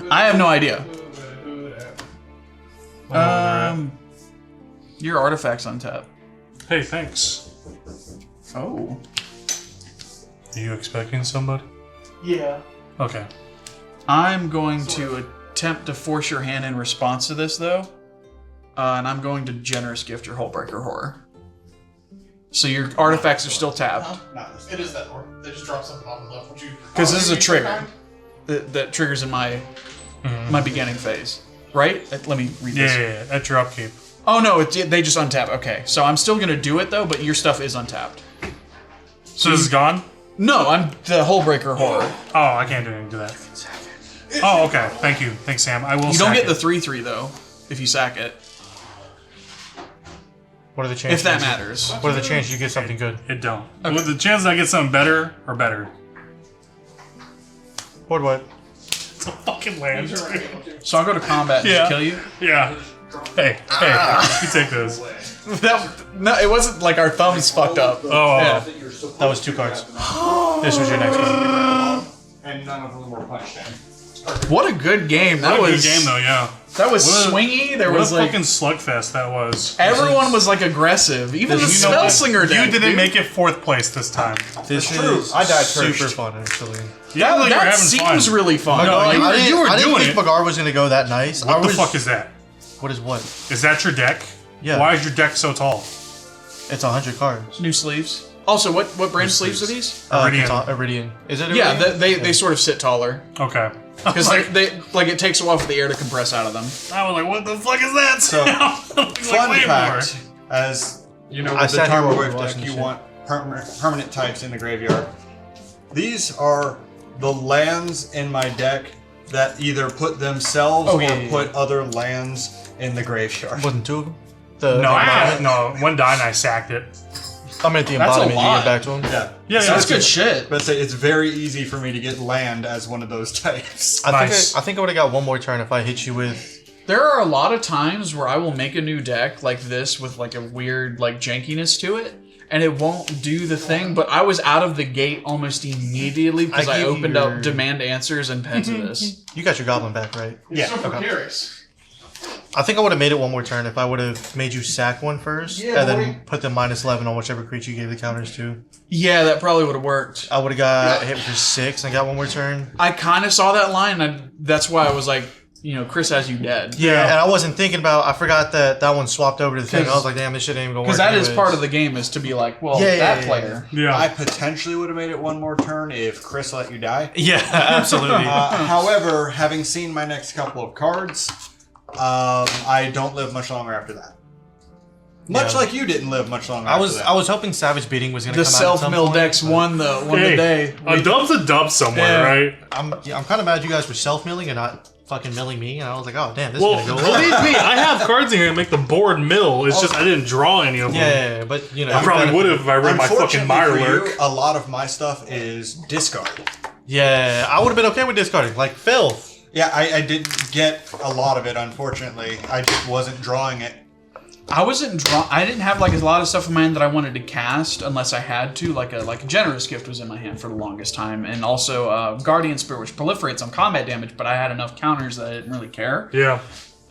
Speaker 1: I have no idea.
Speaker 2: I know where they're at.
Speaker 1: Your artifacts untap.
Speaker 2: Hey, thanks.
Speaker 1: Oh.
Speaker 2: Are you expecting somebody?
Speaker 5: Yeah.
Speaker 2: Okay.
Speaker 1: I'm going to attempt to force your hand in response to this, though. And I'm going to generous gift your Hullbreaker Horror. So your artifacts are still tapped.
Speaker 5: Not this. It is that door. They just dropped something off and left.
Speaker 1: Because this is a trigger that triggers in my beginning phase. right? Let me read this.
Speaker 2: Yeah, at your upkeep.
Speaker 1: Oh no, they just untap. Okay, so I'm still gonna do it though, but your stuff is untapped.
Speaker 2: So this is gone?
Speaker 1: No, I'm the Hullbreaker Horror.
Speaker 2: Oh, I can't do anything to that. Oh, okay. Thank you. Thanks, Sam. I will
Speaker 1: You
Speaker 2: sack
Speaker 1: don't get
Speaker 2: it.
Speaker 1: the 3/3 though if you sack it.
Speaker 4: What are the chances?
Speaker 1: If that matters.
Speaker 4: What are the chances you get something good?
Speaker 2: It don't. Well, the chances I get something better are better.
Speaker 4: What?
Speaker 2: It's a fucking land.
Speaker 1: So I'll go to combat and just kill you.
Speaker 2: Yeah. Hey, you take those.
Speaker 1: No, it wasn't like our thumbs fucked up.
Speaker 2: Oh,
Speaker 1: Yeah.
Speaker 4: That was 2 cards. This was your next one.
Speaker 3: And none of them were punched in.
Speaker 1: What a good game. That
Speaker 2: What a
Speaker 1: was
Speaker 2: good game, though, yeah.
Speaker 1: That was
Speaker 2: What a-
Speaker 1: swingy. There
Speaker 2: What
Speaker 1: was
Speaker 2: a
Speaker 1: like
Speaker 2: fucking slugfest that was.
Speaker 1: everyone was like aggressive. Even the
Speaker 2: You know what?
Speaker 1: Spellslinger deck.
Speaker 2: You didn't
Speaker 1: dude.
Speaker 2: make it 4th place this time.
Speaker 4: This
Speaker 3: true.
Speaker 4: is
Speaker 3: I died
Speaker 4: super
Speaker 3: first.
Speaker 4: fun, actually.
Speaker 2: Yeah, like you're
Speaker 1: That
Speaker 2: having
Speaker 1: seems
Speaker 2: fun.
Speaker 1: really fun.
Speaker 2: No,
Speaker 1: Like,
Speaker 2: you were
Speaker 4: I didn't
Speaker 2: doing
Speaker 4: think
Speaker 2: it.
Speaker 4: Magar was gonna go that nice.
Speaker 2: What the fuck is that?
Speaker 4: What is what?
Speaker 2: Is that your deck?
Speaker 4: Yeah.
Speaker 2: Why is your deck so tall?
Speaker 4: It's 100 cards.
Speaker 1: new sleeves. Also, what brand sleeves are these?
Speaker 2: Iridian.
Speaker 4: Iridian. Is it
Speaker 1: Yeah,
Speaker 4: Iridian?
Speaker 1: they sort of sit taller
Speaker 2: Okay.
Speaker 1: because they like it takes a while for the air to compress out of them.
Speaker 2: I was like, what the fuck is that?
Speaker 3: So,
Speaker 2: Like,
Speaker 3: Fun
Speaker 2: wait
Speaker 3: fact, as you know,
Speaker 4: I
Speaker 3: with the
Speaker 4: sat here while we
Speaker 3: Tarmogoyf
Speaker 4: were
Speaker 3: deck,
Speaker 4: watching
Speaker 3: you
Speaker 4: shit.
Speaker 3: want permanent types in the graveyard. These are the lands in my deck that either put themselves or put other lands in the graveyard.
Speaker 4: Wasn't 2 of them?
Speaker 2: No, one died and I sacked it.
Speaker 4: I'm at the
Speaker 1: That's a
Speaker 4: embodiment. You
Speaker 1: lot.
Speaker 4: get back to him.
Speaker 3: Yeah.
Speaker 2: Yeah,
Speaker 1: That's good shit.
Speaker 3: But it's very easy for me to get land as one of those types.
Speaker 2: Nice.
Speaker 4: I think I would have got one more turn if I hit you with.
Speaker 1: There are a lot of times where I will make a new deck like this with like a weird like jankiness to it, and it won't do the thing. But I was out of the gate almost immediately because I
Speaker 4: gave
Speaker 1: opened
Speaker 4: you
Speaker 1: up
Speaker 4: your-
Speaker 1: Demand Answers and Pensiveness.
Speaker 4: You got your goblin back, right?
Speaker 3: Yeah.
Speaker 5: So precarious.
Speaker 4: I think I would have made it one more turn if I would have made you sack one first,
Speaker 5: Yeah,
Speaker 4: and
Speaker 5: boy.
Speaker 4: then put the -11 on whichever creature you gave the counters to.
Speaker 1: Yeah, that probably would have worked.
Speaker 4: I would have got hit for 6 and got one more turn.
Speaker 1: I kind of saw that line, and that's why I was like, you know, Chris has you dead.
Speaker 4: Yeah, and I wasn't thinking about. I forgot that one swapped over to the thing. I was like, damn, this shit ain't even gonna work.
Speaker 1: Because that is
Speaker 4: anyways.
Speaker 1: part of the game is to be like, well,
Speaker 4: Yeah,
Speaker 1: that
Speaker 4: yeah,
Speaker 1: player.
Speaker 2: Yeah.
Speaker 3: I potentially would have made it one more turn if Chris let you die.
Speaker 4: Yeah, absolutely.
Speaker 3: However, having seen my next couple of cards, I don't live much longer after that. Much
Speaker 4: Yeah.
Speaker 3: like you didn't live much longer.
Speaker 4: I was
Speaker 3: after that.
Speaker 4: I was hoping Savage Beating was gonna
Speaker 1: The
Speaker 4: come out at some
Speaker 1: self-mill
Speaker 4: point,
Speaker 1: decks
Speaker 4: but
Speaker 1: won the day.
Speaker 2: A dub's a dub somewhere,
Speaker 1: Yeah.
Speaker 2: right?
Speaker 4: I'm kind of mad you guys were self-milling and not fucking milling me, and I was like, oh damn, this
Speaker 2: Well,
Speaker 4: is gonna go well.
Speaker 2: believe me, I have cards in here that make the board mill. It's just I didn't draw any of them.
Speaker 4: Yeah, but you know,
Speaker 2: I probably would have if I read my fucking
Speaker 3: Unfortunately for you,
Speaker 2: Mirelurk.
Speaker 3: a lot of my stuff is discard.
Speaker 4: Yeah, I would have been okay with discarding, like filth.
Speaker 3: Yeah, I didn't get a lot of it, unfortunately. I just wasn't drawing it.
Speaker 1: I didn't have like a lot of stuff in my hand that I wanted to cast unless I had to. Like a Generous Gift was in my hand for the longest time, and also Guardian Spirit, which proliferates on combat damage. But I had enough counters that I didn't really care.
Speaker 2: Yeah.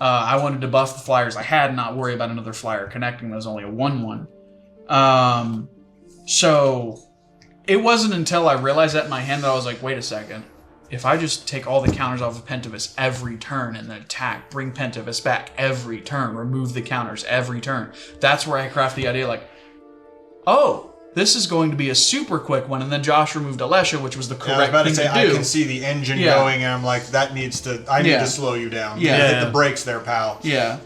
Speaker 1: I wanted to buff the flyers I had, not worry about another flyer connecting. That was only a 1/1. So it wasn't until I realized that in my hand that I was like, wait a second. If I just take all the counters off of Pentivus every turn and then attack, bring Pentivus back every turn, remove the counters every turn, that's where I craft the idea like, oh, this is going to be a super quick one. And then Josh removed Alesha, which was the
Speaker 3: Yeah, I was
Speaker 1: correct
Speaker 3: about to
Speaker 1: thing
Speaker 3: say,
Speaker 1: to
Speaker 3: I
Speaker 1: do.
Speaker 3: can see the engine
Speaker 1: Yeah.
Speaker 3: going, and I'm like, I need to slow you down.
Speaker 1: Yeah.
Speaker 3: You hit
Speaker 4: Yeah.
Speaker 3: the brakes there, pal.
Speaker 1: Yeah,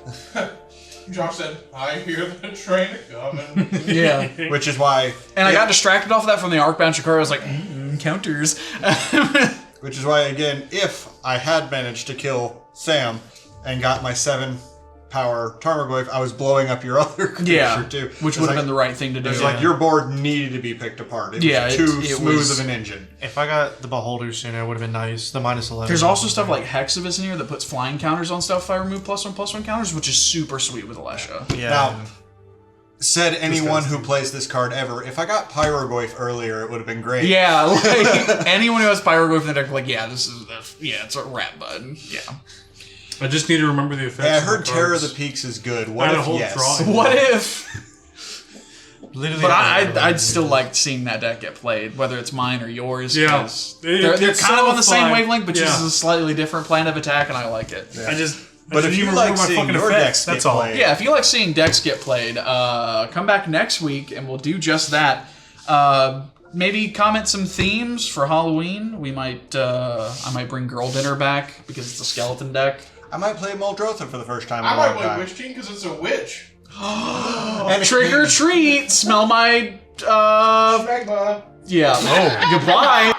Speaker 5: Josh said, I hear the train coming.
Speaker 1: yeah.
Speaker 3: Which is why,
Speaker 1: And I got distracted off of that from the Arcbound Shakara. I was like, counters.
Speaker 3: again, if I had managed to kill Sam and got my 7-power Tarmogoyf, I was blowing up your other creature
Speaker 1: Yeah,
Speaker 3: too.
Speaker 1: which would have been the right thing to do.
Speaker 3: It's like your board needed to be picked apart. It
Speaker 1: Yeah,
Speaker 3: was too
Speaker 1: it
Speaker 3: smooth
Speaker 1: was-
Speaker 3: of an engine.
Speaker 4: If I got the Beholder sooner, it would have been nice. The -11.
Speaker 1: There's also stuff like Hexavus in here that puts flying counters on stuff if I remove +1/+1 counters, which is super sweet with Alesha.
Speaker 4: yeah.
Speaker 3: Now, said anyone who plays this card ever, if I got Pyrogoyf earlier, it would have been great.
Speaker 1: Yeah, like anyone who has Pyroglyph in the deck, like, yeah, it's a rat bud. Yeah.
Speaker 2: I just need to remember the effects.
Speaker 3: Yeah, I
Speaker 2: of
Speaker 3: heard
Speaker 2: the
Speaker 3: Terror of
Speaker 2: cards.
Speaker 3: the Peaks is good.
Speaker 2: I
Speaker 3: What
Speaker 2: had a
Speaker 3: if
Speaker 2: whole
Speaker 3: yes?
Speaker 2: drawing.
Speaker 1: What if?
Speaker 4: Literally,
Speaker 1: But I'd still like seeing that deck get played, whether it's mine or yours.
Speaker 2: Yeah.
Speaker 1: 'cause they're
Speaker 2: It's
Speaker 1: kind of
Speaker 2: so
Speaker 1: on the same
Speaker 2: fun.
Speaker 1: wavelength, but
Speaker 2: Yeah.
Speaker 1: just a slightly different plan of attack, and I like it.
Speaker 3: But if you like seeing your decks
Speaker 2: that's
Speaker 3: get
Speaker 2: all.
Speaker 3: played,
Speaker 1: Yeah, if you like seeing decks get played, come back next week and we'll do just that. Maybe comment some themes for Halloween. We might, I might bring Girl Dinner back because it's a skeleton deck.
Speaker 3: I might play Muldrotha for the first time in
Speaker 5: I
Speaker 3: a
Speaker 5: might
Speaker 3: long
Speaker 5: play
Speaker 3: time.
Speaker 5: Witch King because it's a witch.
Speaker 3: And
Speaker 1: Trick or treat! Smell my,
Speaker 5: Magma.
Speaker 1: yeah.
Speaker 2: Oh.
Speaker 1: Goodbye!